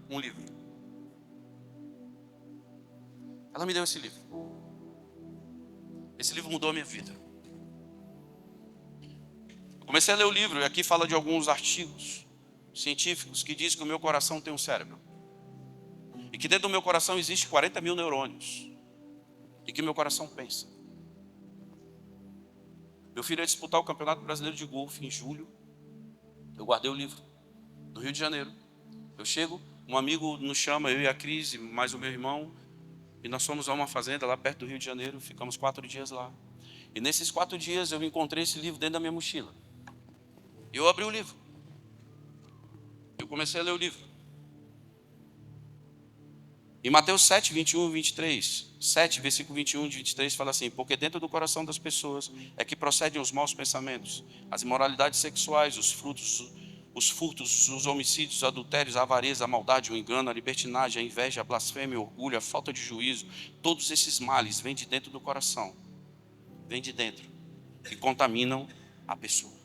um livro. Ela me deu esse livro. Esse livro mudou a minha vida. Eu comecei a ler o livro e aqui fala de alguns artigos científicos que dizem que o meu coração tem um cérebro. E que dentro do meu coração existe 40 mil neurônios. E que meu coração pensa. Meu filho ia disputar o Campeonato Brasileiro de Golfe em julho. Eu guardei o livro. No Rio de Janeiro. Eu chego, um amigo nos chama, eu e a Cris, mais o meu irmão. E nós fomos a uma fazenda lá perto do Rio de Janeiro. Ficamos 4 dias lá. E nesses 4 dias eu encontrei esse livro dentro da minha mochila. E eu abri o livro. Eu comecei a ler o livro. Em Mateus 7, 21 e 23, 7, versículo 21 e 23, fala assim: porque dentro do coração das pessoas é que procedem os maus pensamentos, as imoralidades sexuais, os furtos, os homicídios, os adultérios, a avareza, a maldade, o engano, a libertinagem, a inveja, a blasfêmia, o orgulho, a falta de juízo. Todos esses males vêm de dentro do coração, vêm de dentro, e contaminam a pessoa.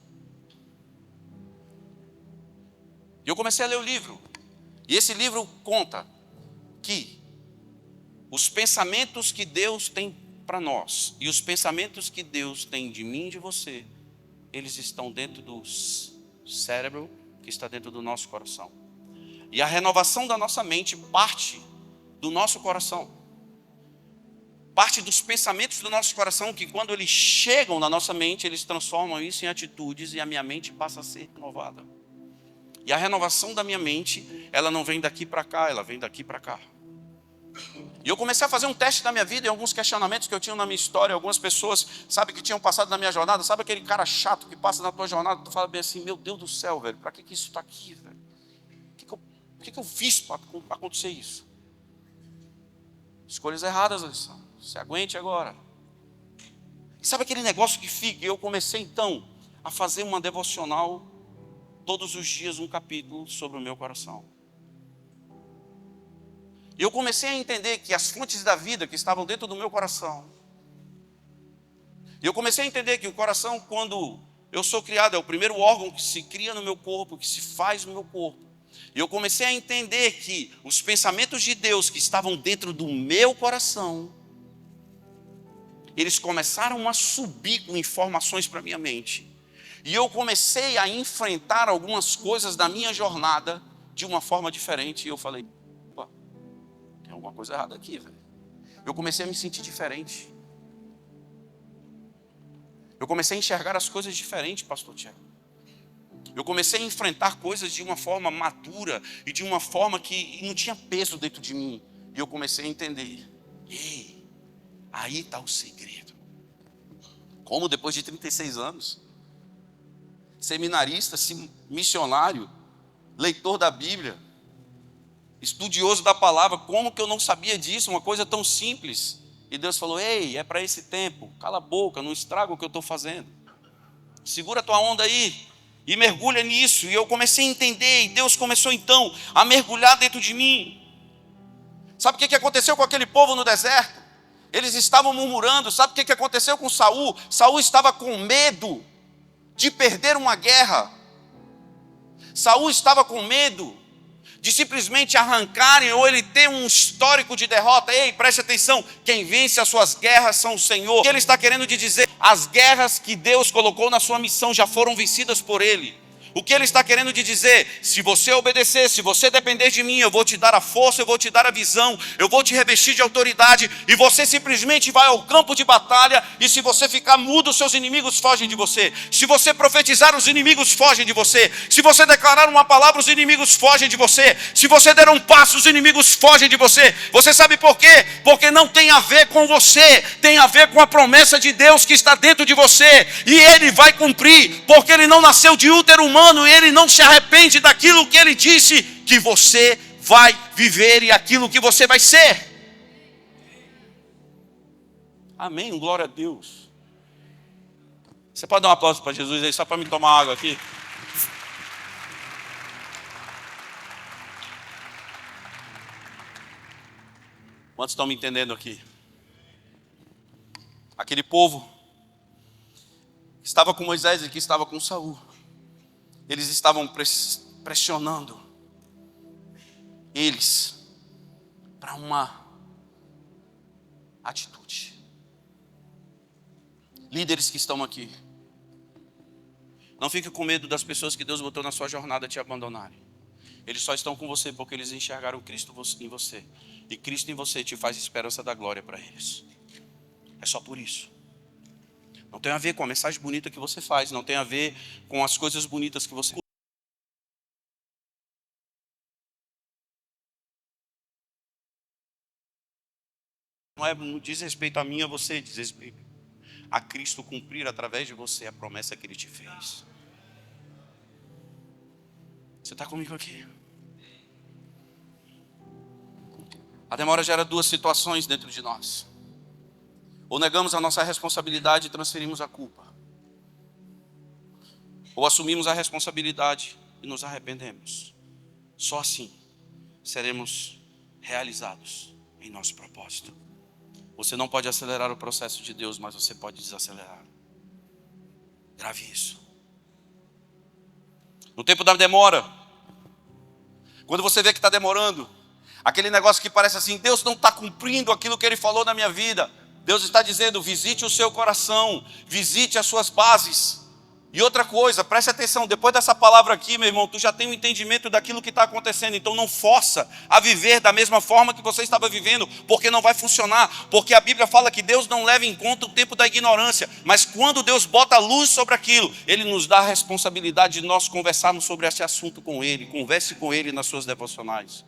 E eu comecei a ler o livro, e esse livro conta que os pensamentos que Deus tem para nós e os pensamentos que Deus tem de mim e de você, eles estão dentro do cérebro que está dentro do nosso coração. E a renovação da nossa mente parte do nosso coração. Parte dos pensamentos do nosso coração que quando eles chegam na nossa mente, eles transformam isso em atitudes e a minha mente passa a ser renovada. E a renovação da minha mente, ela não vem daqui para cá, ela vem daqui para cá. E eu comecei a fazer um teste da minha vida e alguns questionamentos que eu tinha na minha história. Algumas pessoas, sabe, que tinham passado na minha jornada. Sabe aquele cara chato que passa na tua jornada? Tu fala bem assim: meu Deus do céu, velho, para que isso está aqui, velho? O que eu fiz para acontecer isso? Escolhas erradas, Alessandro. Se aguente agora. Sabe aquele negócio que fica? Eu comecei então a fazer uma devocional todos os dias, um capítulo sobre o meu coração. E eu comecei a entender que as fontes da vida que estavam dentro do meu coração. E eu comecei a entender que o coração, quando eu sou criado, é o primeiro órgão que se cria no meu corpo, que se faz no meu corpo. E eu comecei a entender que os pensamentos de Deus que estavam dentro do meu coração, eles começaram a subir com informações para a minha mente. E eu comecei a enfrentar algumas coisas da minha jornada de uma forma diferente. E eu falei, opa, tem alguma coisa errada aqui, velho. Eu comecei a me sentir diferente. Eu comecei a enxergar as coisas diferentes, pastor Tiago. Eu comecei a enfrentar coisas de uma forma madura e de uma forma que não tinha peso dentro de mim. E eu comecei a entender. Ei, aí está o segredo. Como depois de 36 anos, seminarista, missionário, leitor da Bíblia, estudioso da palavra, como que eu não sabia disso? Uma coisa tão simples. E Deus falou, ei, é para esse tempo, cala a boca, não estraga o que eu estou fazendo. Segura a tua onda aí e mergulha nisso. E eu comecei a entender, e Deus começou então a mergulhar dentro de mim. Sabe o que aconteceu com aquele povo no deserto? Eles estavam murmurando. Sabe o que aconteceu com Saul? Saul estava com medo de perder uma guerra. Saul estava com medo de simplesmente arrancarem ou ele ter um histórico de derrota. Ei, preste atenção, quem vence as suas guerras são o Senhor. O que ele está querendo dizer? As guerras que Deus colocou na sua missão já foram vencidas por Ele. O que ele está querendo dizer? Se você obedecer, se você depender de mim, eu vou te dar a força, eu vou te dar a visão, eu vou te revestir de autoridade, e você simplesmente vai ao campo de batalha, e se você ficar mudo, seus inimigos fogem de você. Se você profetizar, os inimigos fogem de você. Se você declarar uma palavra, os inimigos fogem de você. Se você der um passo, os inimigos fogem de você. Você sabe por quê? Porque não tem a ver com você, tem a ver com a promessa de Deus que está dentro de você, e Ele vai cumprir, porque Ele não nasceu de útero humano, e Ele não se arrepende daquilo que Ele disse que você vai viver e aquilo que você vai ser. Amém, glória a Deus. Você pode dar um aplauso para Jesus aí, só para me tomar água aqui? Quantos estão me entendendo aqui? Aquele povo que estava com Moisés e que estava com Saul, eles estavam pressionando eles para uma atitude. Líderes que estão aqui, não fique com medo das pessoas que Deus botou na sua jornada te abandonarem. Eles só estão com você porque eles enxergaram Cristo em você. E Cristo em você te faz esperança da glória para eles. É só por isso. Não tem a ver com a mensagem bonita que você faz. Não tem a ver com as coisas bonitas que você... Não diz respeito a mim, a você. Diz respeito a Cristo cumprir através de você a promessa que Ele te fez. Você está comigo aqui? A demora gera duas situações dentro de nós. Ou negamos a nossa responsabilidade e transferimos a culpa. Ou assumimos a responsabilidade e nos arrependemos. Só assim seremos realizados em nosso propósito. Você não pode acelerar o processo de Deus, mas você pode desacelerar. Grave isso. No tempo da demora, quando você vê que está demorando, aquele negócio que parece assim, Deus não está cumprindo aquilo que Ele falou na minha vida. Deus está dizendo, visite o seu coração, visite as suas bases. E outra coisa, preste atenção, depois dessa palavra aqui, meu irmão, tu já tem um entendimento daquilo que está acontecendo. Então não força a viver da mesma forma que você estava vivendo, porque não vai funcionar. Porque a Bíblia fala que Deus não leva em conta o tempo da ignorância. Mas quando Deus bota luz sobre aquilo, Ele nos dá a responsabilidade de nós conversarmos sobre esse assunto com Ele. Converse com Ele nas suas devocionais.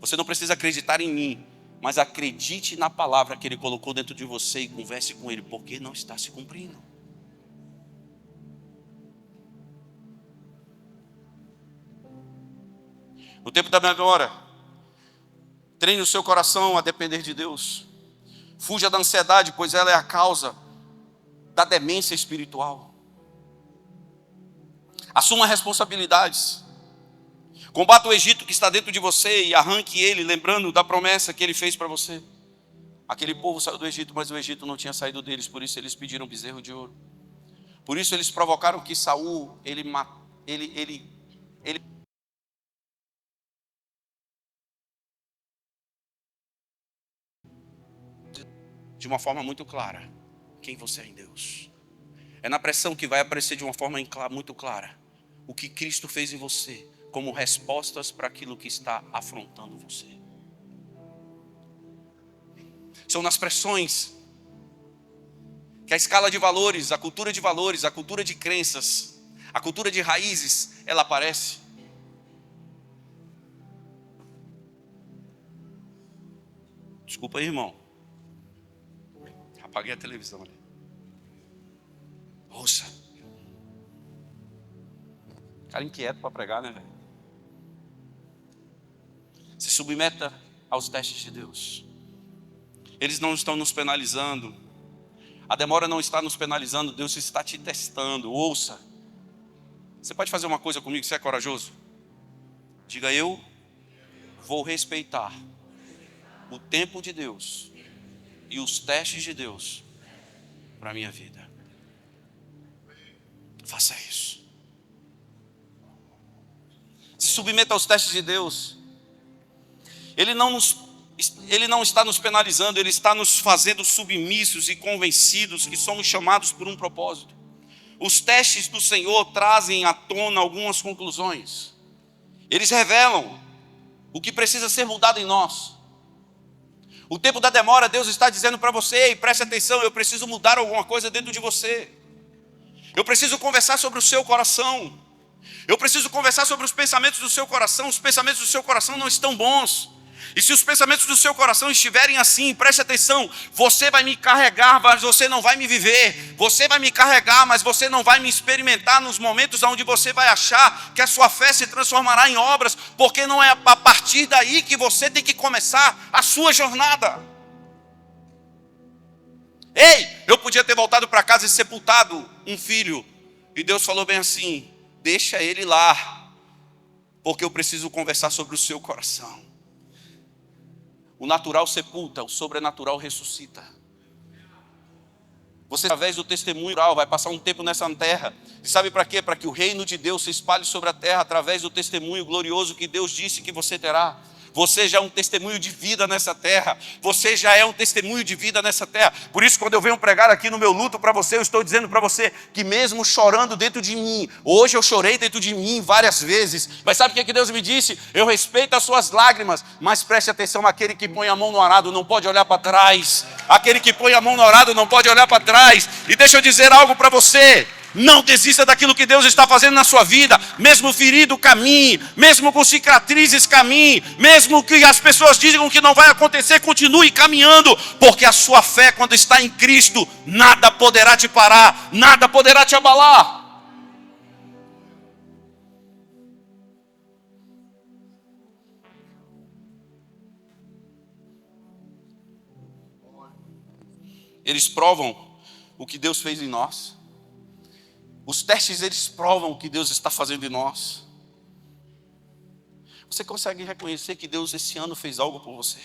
Você não precisa acreditar em mim, mas acredite na palavra que Ele colocou dentro de você e converse com Ele, porque não está se cumprindo. No tempo da demora, treine o seu coração a depender de Deus. Fuja da ansiedade, pois ela é a causa da demência espiritual. Assuma responsabilidades. Combata o Egito que está dentro de você e arranque ele, lembrando da promessa que ele fez para você. Aquele povo saiu do Egito, mas o Egito não tinha saído deles, por isso eles pediram bezerro de ouro. Por isso eles provocaram que Saul, ele de uma forma muito clara quem você é em Deus. É na pressão que vai aparecer de uma forma muito clara o que Cristo fez em você, como respostas para aquilo que está afrontando você. São nas pressões que a escala de valores, a cultura de crenças, a cultura de raízes, ela aparece. Desculpa aí, irmão. Apaguei a televisão ali. Ouça. Cara inquieto para pregar, né, velho? Se submeta aos testes de Deus. Eles não estão nos penalizando. A demora não está nos penalizando. Deus está te testando. Ouça. Você pode fazer uma coisa comigo? Você é corajoso? Diga: eu vou respeitar o tempo de Deus e os testes de Deus para a minha vida. Faça isso. Se submeta aos testes de Deus. Ele não está nos penalizando, Ele está nos fazendo submissos e convencidos que somos chamados por um propósito. Os testes do Senhor trazem à tona algumas conclusões. Eles revelam o que precisa ser mudado em nós. O tempo da demora, Deus está dizendo para você: ei, preste atenção, eu preciso mudar alguma coisa dentro de você. Eu preciso conversar sobre o seu coração. Eu preciso conversar sobre os pensamentos do seu coração. Os pensamentos do seu coração não estão bons. E se os pensamentos do seu coração estiverem assim, preste atenção: você vai me carregar, mas você não vai me viver. Você vai me carregar, mas você não vai me experimentar nos momentos onde você vai achar que a sua fé se transformará em obras, porque não é a partir daí que você tem que começar a sua jornada. Ei, eu podia ter voltado para casa e sepultado um filho, e Deus falou bem assim: deixa ele lá, porque eu preciso conversar sobre o seu coração. O natural sepulta, o sobrenatural ressuscita. Você, através do testemunho, vai passar um tempo nessa terra. E sabe para quê? Para que o reino de Deus se espalhe sobre a terra, através do testemunho glorioso que Deus disse que você terá. Você já é um testemunho de vida nessa terra. Você já é um testemunho de vida nessa terra. Por isso, quando eu venho pregar aqui no meu luto para você, eu estou dizendo para você que mesmo chorando dentro de mim, hoje eu chorei dentro de mim várias vezes, mas sabe o que Deus me disse? Eu respeito as suas lágrimas, mas preste atenção: aquele que põe a mão no arado não pode olhar para trás. Aquele que põe a mão no arado não pode olhar para trás. E deixa eu dizer algo para você: não desista daquilo que Deus está fazendo na sua vida. Mesmo ferido, caminhe. Mesmo com cicatrizes, caminhe. Mesmo que as pessoas digam que não vai acontecer, continue caminhando. Porque a sua fé, quando está em Cristo, nada poderá te parar, nada poderá te abalar. Eles provam o que Deus fez em nós. Os testes, eles provam o que Deus está fazendo em nós. Você consegue reconhecer que Deus esse ano fez algo por você?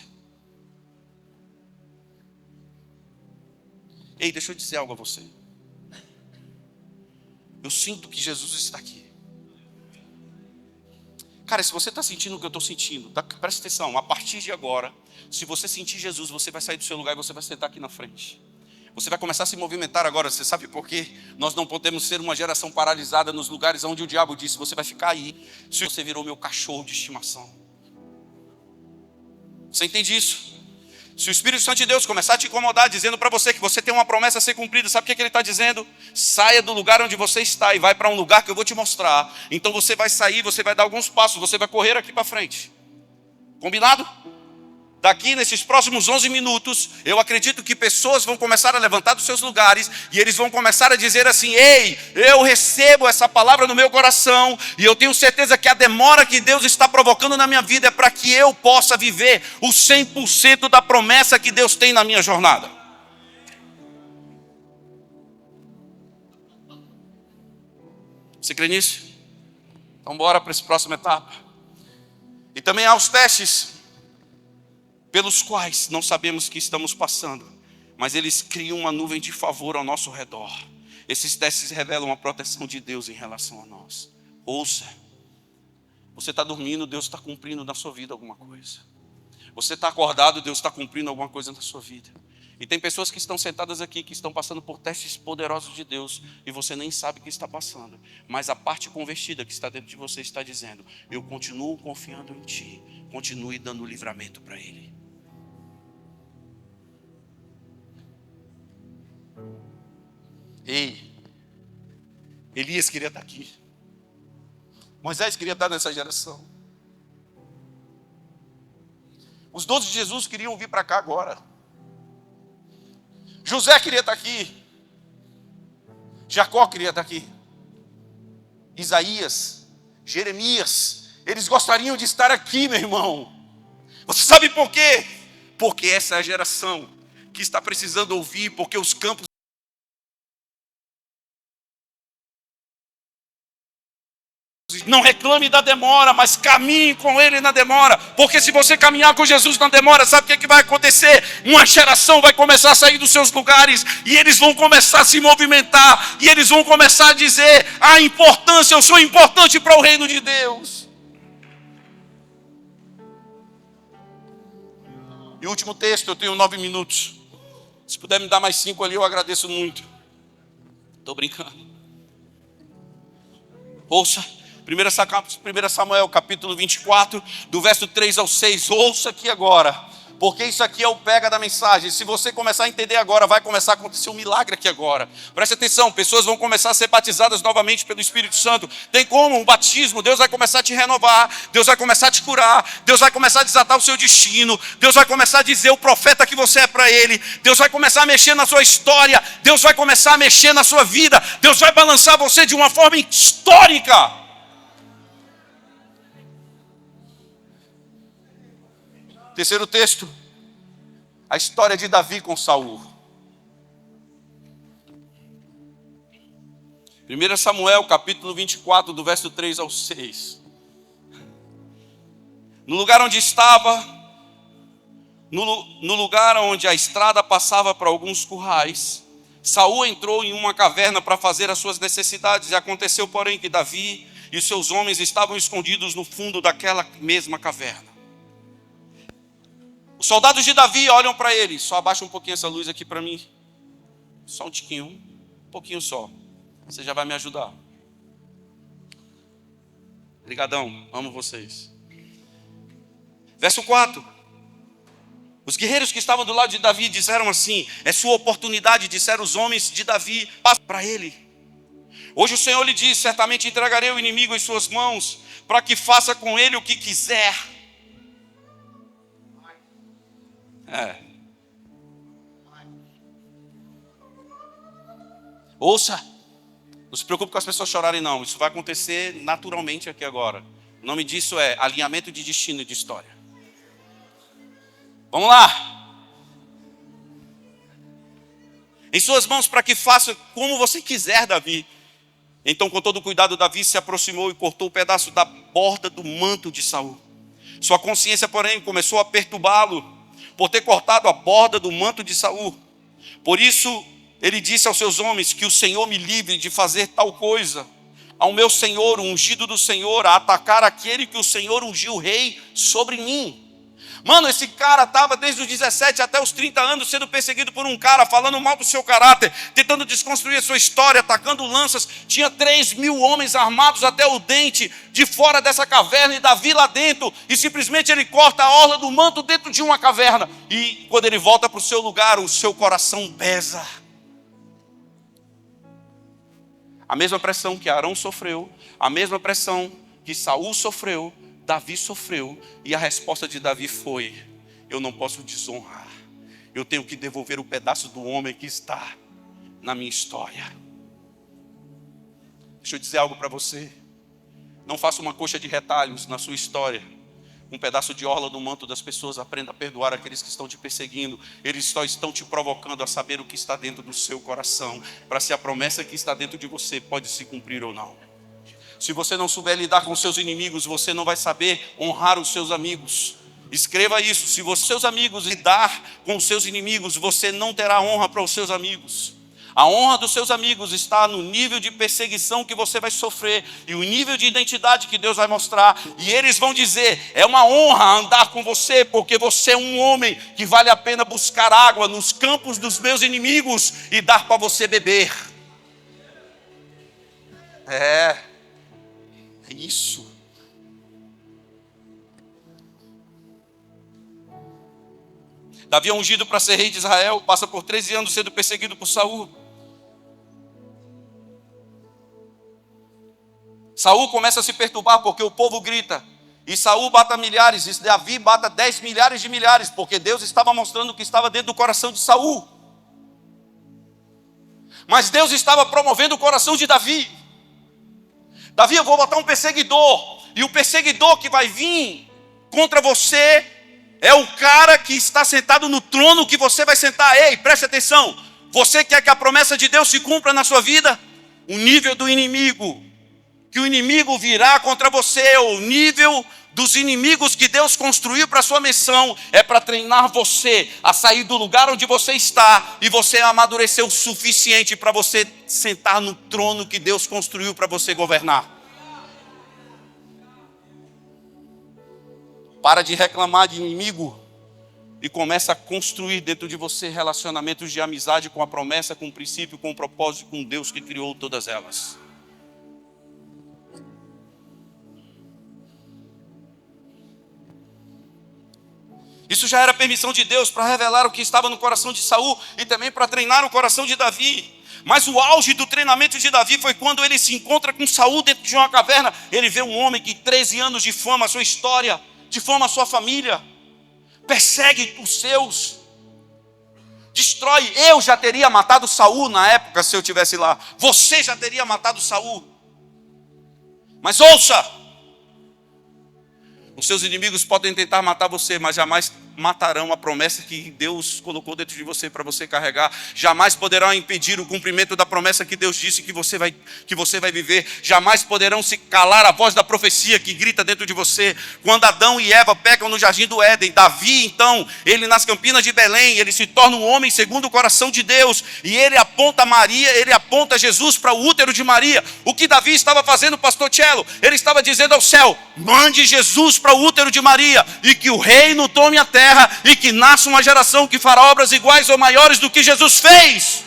Ei, deixa eu dizer algo a você. Eu sinto que Jesus está aqui. Cara, se você está sentindo o que eu estou sentindo, presta atenção: a partir de agora, se você sentir Jesus, você vai sair do seu lugar e você vai sentar aqui na frente. Você vai começar a se movimentar agora. Você sabe por quê? Nós não podemos ser uma geração paralisada nos lugares onde o diabo disse: você vai ficar aí. Se você virou meu cachorro de estimação. Você entende isso? Se o Espírito Santo de Deus começar a te incomodar, dizendo para você que você tem uma promessa a ser cumprida, sabe o que ele está dizendo? Saia do lugar onde você está e vai para um lugar que eu vou te mostrar. Então você vai sair, você vai dar alguns passos, você vai correr aqui para frente. Combinado? Daqui, nesses próximos 11 minutos, eu acredito que pessoas vão começar a levantar dos seus lugares e eles vão começar a dizer assim: ei, eu recebo essa palavra no meu coração e eu tenho certeza que a demora que Deus está provocando na minha vida é para que eu possa viver o 100% da promessa que Deus tem na minha jornada. Você crê nisso? Então bora para essa próxima etapa. E também há os testes pelos quais não sabemos que estamos passando, mas eles criam uma nuvem de favor ao nosso redor. Esses testes revelam a proteção de Deus em relação a nós. Ouça, você está dormindo, Deus está cumprindo na sua vida alguma coisa. Você está acordado, Deus está cumprindo alguma coisa na sua vida. E tem pessoas que estão sentadas aqui, que estão passando por testes poderosos de Deus, e você nem sabe o que está passando. Mas a parte convertida que está dentro de você está dizendo: eu continuo confiando em Ti, continue dando livramento para Ele. Ei, Elias queria estar aqui. Moisés queria estar nessa geração. Os 12 de Jesus queriam vir para cá agora. José queria estar aqui. Jacó queria estar aqui. Isaías, Jeremias, eles gostariam de estar aqui, meu irmão. Você sabe por quê? Porque essa é a geração que está precisando ouvir, porque os campos não reclame da demora, mas caminhe com Ele na demora. Porque se você caminhar com Jesus na demora, sabe o que vai acontecer? Uma geração vai começar a sair dos seus lugares, e eles vão começar a se movimentar, e eles vão começar a dizer a importância, eu sou importante para o reino de Deus. E o último texto, eu tenho 9 minutos. Se puder me dar mais 5 ali, eu agradeço muito. Estou brincando. Ouça. 1 Samuel, capítulo 24, do verso 3 ao 6. Ouça aqui agora, porque isso aqui é o pega da mensagem. Se você começar a entender agora, vai começar a acontecer um milagre aqui agora. Preste atenção, pessoas vão começar a ser batizadas novamente pelo Espírito Santo. Tem como um batismo, Deus vai começar a te renovar, Deus vai começar a te curar, Deus vai começar a desatar o seu destino, Deus vai começar a dizer o profeta que você é para Ele, Deus vai começar a mexer na sua história, Deus vai começar a mexer na sua vida, Deus vai balançar você de uma forma histórica. Terceiro texto, a história de Davi com Saul. 1 Samuel, capítulo 24, do verso 3 ao 6. No lugar onde estava, no lugar onde a estrada passava para alguns currais, Saul entrou em uma caverna para fazer as suas necessidades. E aconteceu, porém, que Davi e os seus homens estavam escondidos no fundo daquela mesma caverna. Os soldados de Davi olham para ele. Só abaixa um pouquinho essa luz aqui para mim. Só um tiquinho, um pouquinho só. Você já vai me ajudar. Obrigadão, amo vocês. Verso 4. Os guerreiros que estavam do lado de Davi disseram assim: é sua oportunidade, disseram os homens de Davi para ele. Hoje o Senhor lhe diz: certamente entregarei o inimigo em suas mãos, para que faça com ele o que quiser. Ouça, não se preocupe com as pessoas chorarem não, isso vai acontecer naturalmente aqui agora. O nome disso é alinhamento de destino e de história. Vamos lá. Em suas mãos, para que faça como você quiser, Davi. Então, com todo cuidado, Davi se aproximou e cortou um pedaço da borda do manto de Saul. Sua consciência, porém, começou a perturbá-lo por ter cortado a borda do manto de Saul. Por isso, ele disse aos seus homens: que o Senhor me livre de fazer tal coisa ao meu Senhor, o ungido do Senhor, a atacar aquele que o Senhor ungiu rei sobre mim. Mano, esse cara estava desde os 17 até os 30 anos sendo perseguido por um cara, falando mal do seu caráter, tentando desconstruir a sua história, atacando lanças. Tinha 3.000 homens armados até o dente de fora dessa caverna, e Davi lá dentro, e simplesmente ele corta a orla do manto dentro de uma caverna. E quando ele volta para o seu lugar, o seu coração pesa. A mesma pressão que Arão sofreu, a mesma pressão que Saul sofreu, Davi sofreu, e a resposta de Davi foi: eu não posso desonrar, eu tenho que devolver o pedaço do homem que está na minha história. Deixa eu dizer algo para você: não faça uma coxa de retalhos na sua história, um pedaço de orla do manto das pessoas. Aprenda a perdoar aqueles que estão te perseguindo. Eles só estão te provocando a saber o que está dentro do seu coração, para se a promessa que está dentro de você pode se cumprir ou não. Se você não souber lidar com seus inimigos, você não vai saber honrar os seus amigos. Escreva isso: se os seus amigos lidar com os seus inimigos, você não terá honra para os seus amigos. A honra dos seus amigos está no nível de perseguição que você vai sofrer e o nível de identidade que Deus vai mostrar. E eles vão dizer: é uma honra andar com você, porque você é um homem que vale a pena buscar água nos campos dos meus inimigos e dar para você beber. É isso. Davi é ungido para ser rei de Israel, passa por 13 anos sendo perseguido por Saul. Saul começa a se perturbar porque o povo grita. E Saul bata milhares, e Davi bata 10 milhares de milhares, porque Deus estava mostrando o que estava dentro do coração de Saul. Mas Deus estava promovendo o coração de Davi. Davi, eu vou botar um perseguidor, e o perseguidor que vai vir contra você é o cara que está sentado no trono que você vai sentar. Ei, preste atenção. Você quer que a promessa de Deus se cumpra na sua vida? O nível do inimigo, que o inimigo virá contra você, o nível dos inimigos que Deus construiu para a sua missão, é para treinar você a sair do lugar onde você está e você amadurecer o suficiente para você sentar no trono que Deus construiu para você governar. Para de reclamar de inimigo e começa a construir dentro de você relacionamentos de amizade com a promessa, com o princípio, com o propósito, com Deus que criou todas elas. Isso já era permissão de Deus para revelar o que estava no coração de Saul e também para treinar o coração de Davi. Mas o auge do treinamento de Davi foi quando ele se encontra com Saul dentro de uma caverna. Ele vê um homem que 13 anos difama a sua história, difama a sua família, persegue os seus, destrói. Eu já teria matado Saul na época se eu estivesse lá. Você já teria matado Saul. Mas ouça, os seus inimigos podem tentar matar você, mas jamais matarão a promessa que Deus colocou dentro de você para você carregar. Jamais poderão impedir o cumprimento da promessa que Deus disse que você vai viver. Jamais poderão se calar a voz da profecia que grita dentro de você. Quando Adão e Eva pecam no jardim do Éden, Davi, então, ele nas campinas de Belém, ele se torna um homem segundo o coração de Deus. E ele aponta Maria, ele aponta Jesus para o útero de Maria. O que Davi estava fazendo, pastor Tchelo? Ele estava dizendo ao céu: mande Jesus para o útero de Maria, e que o reino tome a terra, e que nasça uma geração que fará obras iguais ou maiores do que Jesus fez.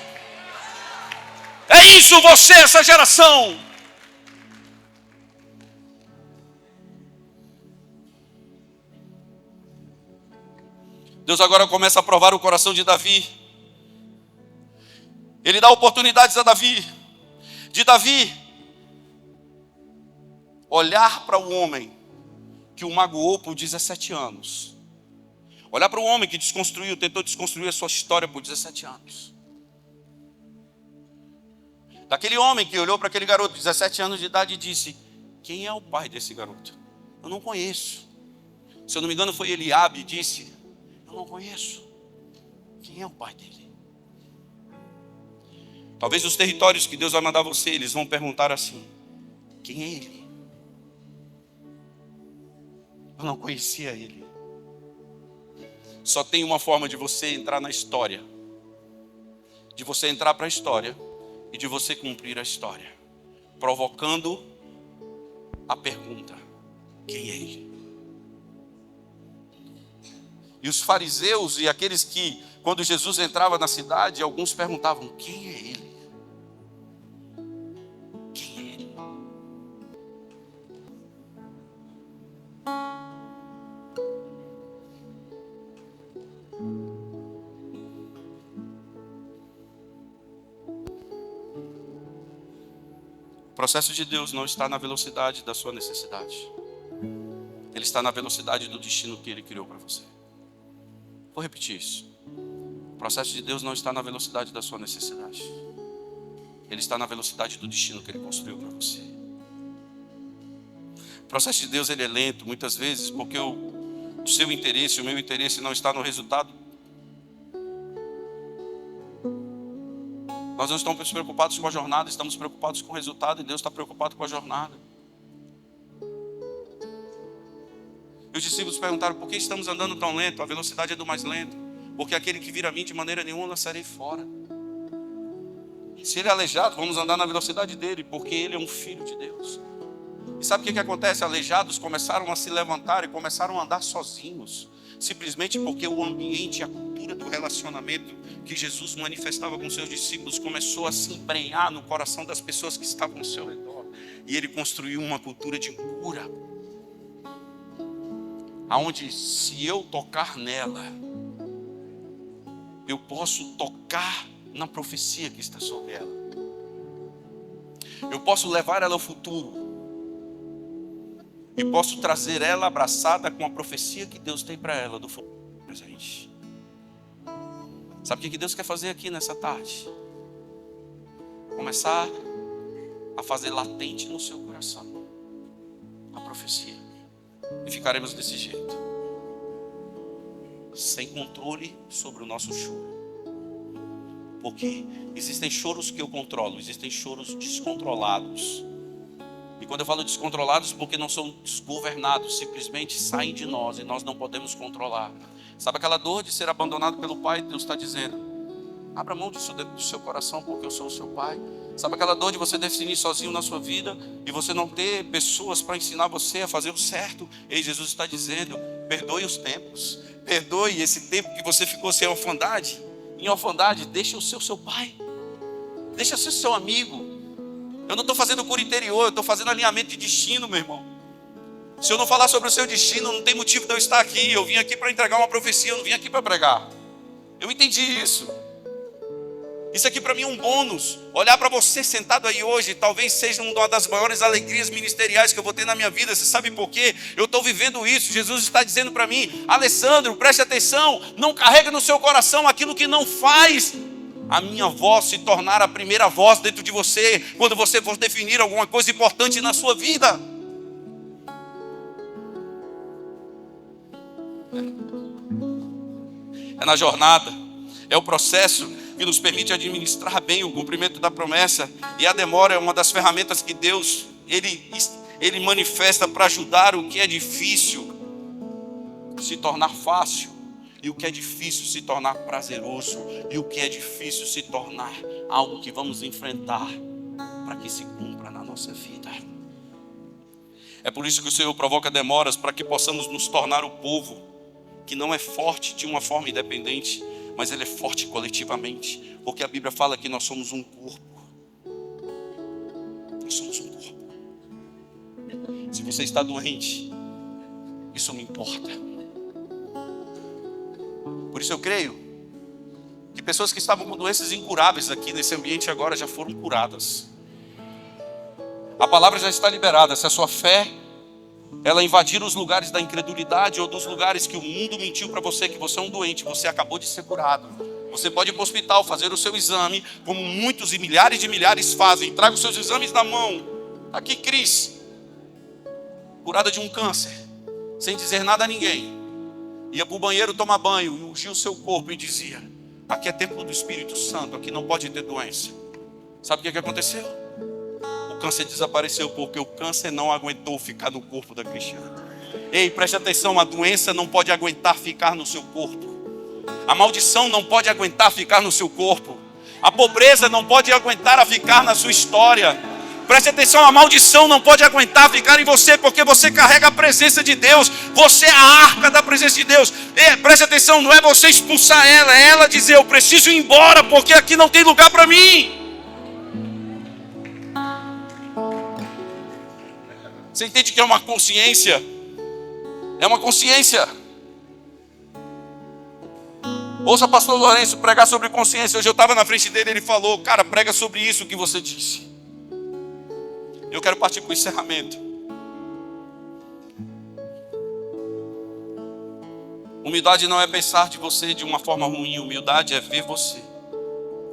É isso você, essa geração. Deus agora começa a provar o coração de Davi. Ele dá oportunidades a Davi, de Davi olhar para o homem que o magoou por 17 anos. Olhar para o homem que tentou desconstruir a sua história por 17 anos. Daquele homem que olhou para aquele garoto de 17 anos de idade e disse: quem é o pai desse garoto? Eu não conheço. Se eu não me engano foi Eliabe, disse: eu não conheço. Quem é o pai dele? Talvez os territórios que Deus vai mandar você, eles vão perguntar assim: quem é ele? Eu não conhecia ele. Só tem uma forma de você entrar na história, de você entrar para a história e de você cumprir a história, provocando a pergunta: quem é ele? E os fariseus e aqueles que, quando Jesus entrava na cidade, alguns perguntavam: quem é ele? Quem é ele? O processo de Deus não está na velocidade da sua necessidade. Ele está na velocidade do destino que Ele criou para você. Vou repetir isso. O processo de Deus não está na velocidade da sua necessidade. Ele está na velocidade do destino que Ele construiu para você. O processo de Deus, ele é lento muitas vezes porque o seu interesse, o meu interesse não está no resultado. Nós não estamos preocupados com a jornada, estamos preocupados com o resultado, e Deus está preocupado com a jornada. E os discípulos perguntaram: por que estamos andando tão lento? A velocidade é do mais lento. Porque aquele que vir a mim, de maneira nenhuma lançarei fora. Se ele é aleijado, vamos andar na velocidade dele, porque ele é um filho de Deus. E sabe o que acontece? Aleijados começaram a se levantar e começaram a andar sozinhos, simplesmente porque o ambiente, a cultura do relacionamento que Jesus manifestava com seus discípulos começou a se embrenhar no coração das pessoas que estavam ao seu redor. E ele construiu uma cultura de cura, aonde se eu tocar nela, eu posso tocar na profecia que está sobre ela. Eu posso levar ela ao futuro. E posso trazer ela abraçada com a profecia que Deus tem para ela do futuro presente. Sabe o que Deus quer fazer aqui nessa tarde? Começar a fazer latente no seu coração a profecia. E ficaremos desse jeito, sem controle sobre o nosso choro. Porque existem choros que eu controlo, existem choros descontrolados. E quando eu falo descontrolados, porque não são desgovernados, simplesmente saem de nós e nós não podemos controlar. Sabe aquela dor de ser abandonado pelo pai? Deus está dizendo: abra mão disso dentro do seu coração, porque eu sou o seu pai. Sabe aquela dor de você definir sozinho na sua vida e você não ter pessoas para ensinar você a fazer o certo? E Jesus está dizendo: perdoe os tempos, perdoe esse tempo que você ficou sem orfandade. Em orfandade, deixa eu ser o seu pai, deixa eu ser o seu amigo. Eu não estou fazendo cura interior, eu estou fazendo alinhamento de destino, meu irmão. Se eu não falar sobre o seu destino, não tem motivo de eu estar aqui. Eu vim aqui para entregar uma profecia, eu não vim aqui para pregar. Eu entendi isso. Isso aqui para mim é um bônus. Olhar para você sentado aí hoje, talvez seja uma das maiores alegrias ministeriais que eu vou ter na minha vida. Você sabe por quê? Eu estou vivendo isso. Jesus está dizendo para mim: Alessandro, preste atenção, não carrega no seu coração aquilo que não faz a minha voz se tornar a primeira voz dentro de você, quando você for definir alguma coisa importante na sua vida. É na jornada, é o processo que nos permite administrar bem o cumprimento da promessa. E a demora é uma das ferramentas que Deus ele manifesta para ajudar o que é difícil se tornar fácil, e o que é difícil se tornar prazeroso, e o que é difícil se tornar algo que vamos enfrentar para que se cumpra na nossa vida. É por isso que o Senhor provoca demoras, para que possamos nos tornar o povo que não é forte de uma forma independente, mas ele é forte coletivamente, porque a Bíblia fala que nós somos um corpo. Nós somos um corpo. Se você está doente, isso não importa. Por isso eu creio que pessoas que estavam com doenças incuráveis aqui nesse ambiente agora já foram curadas. A palavra já está liberada. Se a sua fé ela invadir os lugares da incredulidade ou dos lugares que o mundo mentiu para você que você é um doente, você acabou de ser curado. Você pode ir para o hospital fazer o seu exame, como muitos e milhares de milhares fazem. Traga os seus exames na mão. Aqui Cris, curada de um câncer, sem dizer nada a ninguém. Ia para o banheiro tomar banho e ungia o seu corpo e dizia: aqui é templo do Espírito Santo, aqui não pode ter doença. Sabe o que aconteceu? O câncer desapareceu, porque o câncer não aguentou ficar no corpo da Cristiana. Ei, preste atenção, a doença não pode aguentar ficar no seu corpo. A maldição não pode aguentar ficar no seu corpo. A pobreza não pode aguentar ficar na sua história. Preste atenção, a maldição não pode aguentar ficar em você, porque você carrega a presença de Deus. Você é a arca da presença de Deus. Preste atenção, não é você expulsar ela, é ela dizer: eu preciso ir embora, porque aqui não tem lugar para mim. Você entende que é uma consciência? É uma consciência. Ouça o pastor Lourenço pregar sobre consciência. Hoje eu estava na frente dele, ele falou: cara, prega sobre isso que você disse. Eu quero partir para o encerramento. Humildade não é pensar de você de uma forma ruim. Humildade é ver você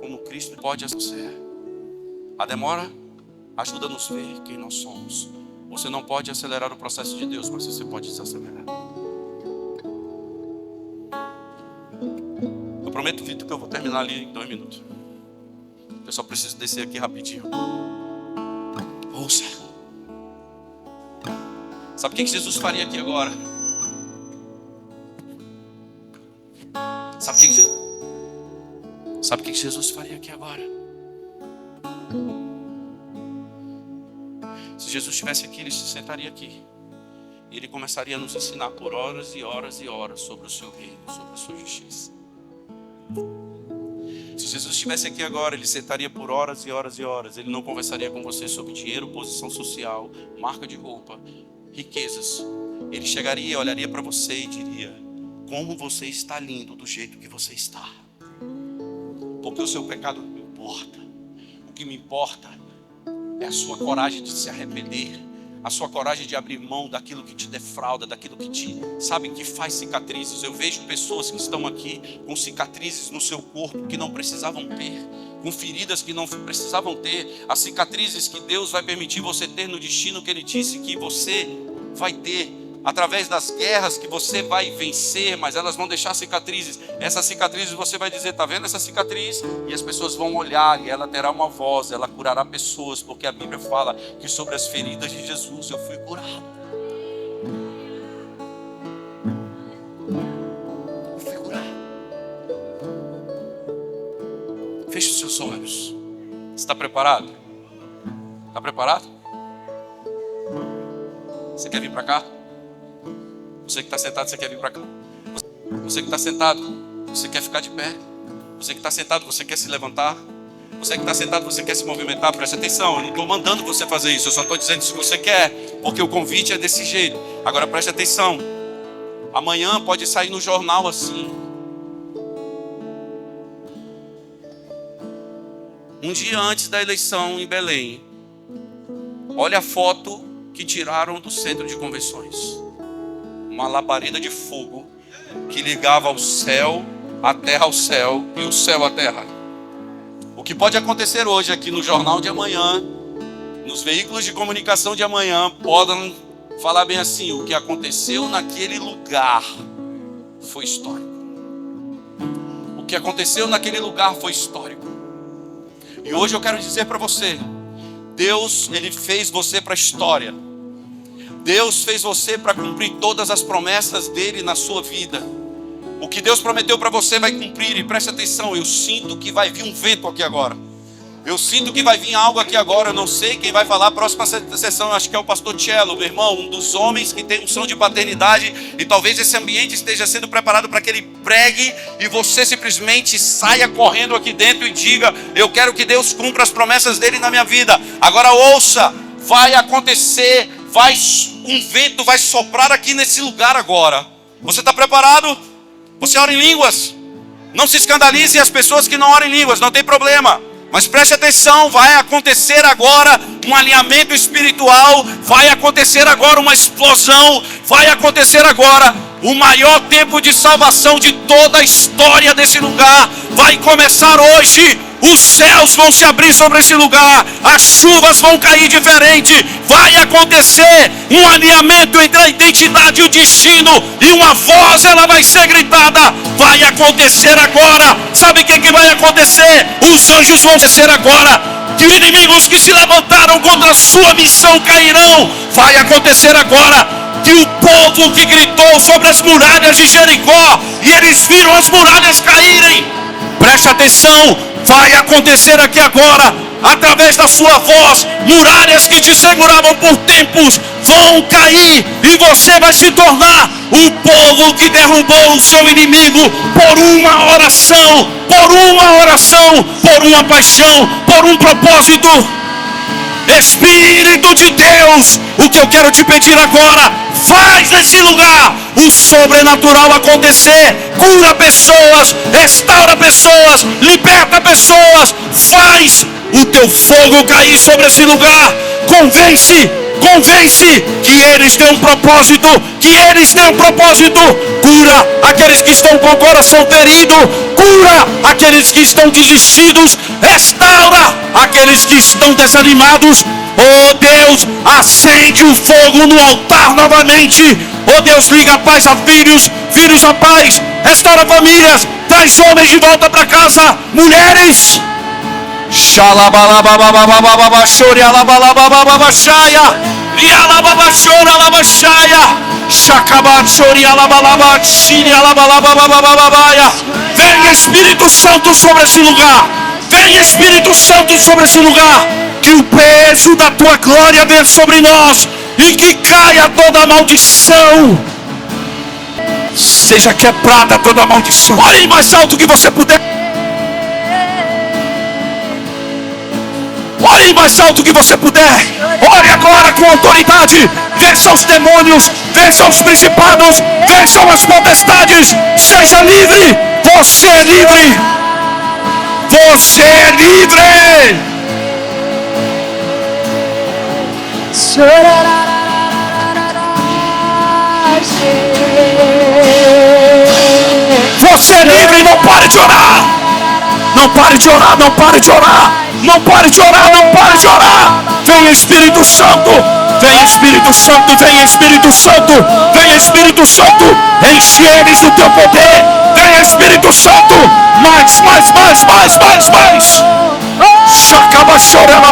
como Cristo pode ser. A demora ajuda a nos ver quem nós somos. Você não pode acelerar o processo de Deus, mas você pode desacelerar. Eu prometo, Vitor, que eu vou terminar ali em 2 minutos. Eu só preciso descer aqui rapidinho. Ouça. Sabe o que Jesus faria aqui agora? Sabe o que Jesus faria aqui agora? Se Jesus estivesse aqui, ele se sentaria aqui. E ele começaria a nos ensinar por horas e horas e horas sobre o seu reino, sobre a sua justiça. Se Jesus estivesse aqui agora, ele sentaria por horas e horas e horas. Ele não conversaria com você sobre dinheiro, posição social, marca de roupa, riquezas. Ele chegaria, olharia para você e diria: como você está lindo do jeito que você está. Porque o seu pecado não me importa. O que me importa é a sua coragem de se arrepender, a sua coragem de abrir mão daquilo que te defrauda, daquilo que te, sabe, que faz cicatrizes. Eu vejo pessoas que estão aqui com cicatrizes no seu corpo que não precisavam ter, com feridas que não precisavam ter, as cicatrizes que Deus vai permitir você ter no destino que Ele disse que você vai ter, através das guerras que você vai vencer, mas elas vão deixar cicatrizes. Essas cicatrizes você vai dizer: está vendo essa cicatriz? E as pessoas vão olhar e ela terá uma voz, ela curará pessoas, porque a Bíblia fala que sobre as feridas de Jesus eu fui curado. Eu fui curado. Feche os seus olhos. Você está preparado? Está preparado? Você quer vir para cá? Você que está sentado, você quer vir para cá? Você que está sentado, você quer ficar de pé? Você que está sentado, você quer se levantar? Você que está sentado, você quer se movimentar? Preste atenção, eu não estou mandando você fazer isso, eu só estou dizendo se você quer, porque o convite é desse jeito. Agora preste atenção, amanhã pode sair no jornal assim: um dia antes da eleição em Belém, olha a foto que tiraram do centro de convenções. Uma labareda de fogo que ligava o céu, a terra ao céu e o céu à terra. O que pode acontecer hoje aqui no jornal de amanhã, nos veículos de comunicação de amanhã, podem falar bem assim: o que aconteceu naquele lugar foi histórico. O que aconteceu naquele lugar foi histórico. E hoje eu quero dizer para você: Deus, Ele fez você para a história. Deus fez você para cumprir todas as promessas dele na sua vida. O que Deus prometeu para você vai cumprir. E preste atenção, eu sinto que vai vir um vento aqui agora. Eu sinto que vai vir algo aqui agora. Eu não sei quem vai falar a próxima sessão. Eu acho que é o pastor Cello, meu irmão, um dos homens que tem unção de paternidade. E talvez esse ambiente esteja sendo preparado para que ele pregue e você simplesmente saia correndo aqui dentro e diga: eu quero que Deus cumpra as promessas dele na minha vida. Agora ouça, vai acontecer. Um vento vai soprar aqui nesse lugar agora. Você está preparado? Você ora em línguas. Não se escandalize as pessoas que não oram em línguas, não tem problema. Mas preste atenção, vai acontecer agora um alinhamento espiritual. Vai acontecer agora uma explosão. Vai acontecer agora o maior tempo de salvação de toda a história desse lugar. Vai começar hoje. Os céus vão se abrir sobre esse lugar, as chuvas vão cair diferente, vai acontecer um alinhamento entre a identidade e o destino, e uma voz ela vai ser gritada, vai acontecer agora. Sabe o que vai acontecer? Os anjos vão descer agora, que os inimigos que se levantaram contra a sua missão cairão. Vai acontecer agora que o povo que gritou sobre as muralhas de Jericó, e eles viram as muralhas caírem. Preste atenção, vai acontecer aqui agora, através da sua voz, muralhas que te seguravam por tempos vão cair, e você vai se tornar o povo que derrubou o seu inimigo por uma oração, por uma paixão, por um propósito. Espírito de Deus, o que eu quero te pedir agora, faz nesse lugar o sobrenatural acontecer. Cura pessoas, restaura pessoas, liberta pessoas. Faz o teu fogo cair sobre esse lugar. Convence que eles têm um propósito, Cura aqueles que estão com o coração ferido, cura aqueles que estão desistidos, restaura aqueles que estão desanimados. Oh Deus, acende o fogo no altar novamente. Oh Deus, liga a paz a filhos, filhos a paz, restaura famílias, traz homens de volta para casa, mulheres. Vem Espírito Santo sobre esse lugar. Vem Espírito Santo sobre esse lugar. Que o peso da tua glória venha sobre nós. E que caia toda maldição. Seja quebrada toda maldição. Ore mais alto que você puder. Ore mais alto que você puder. Ore agora com autoridade. Vença os demônios. Vença os principados. Vença as potestades. Seja livre. Você é livre. Você é livre. Você é livre. Não pare de orar. Não pare de orar. Não pare de orar. Não pare de orar, não pare de orar. Vem Espírito Santo, vem Espírito Santo, vem Espírito Santo, vem Espírito Santo. Enche eles do teu poder. Vem Espírito Santo. Mais. Chacaba chorando,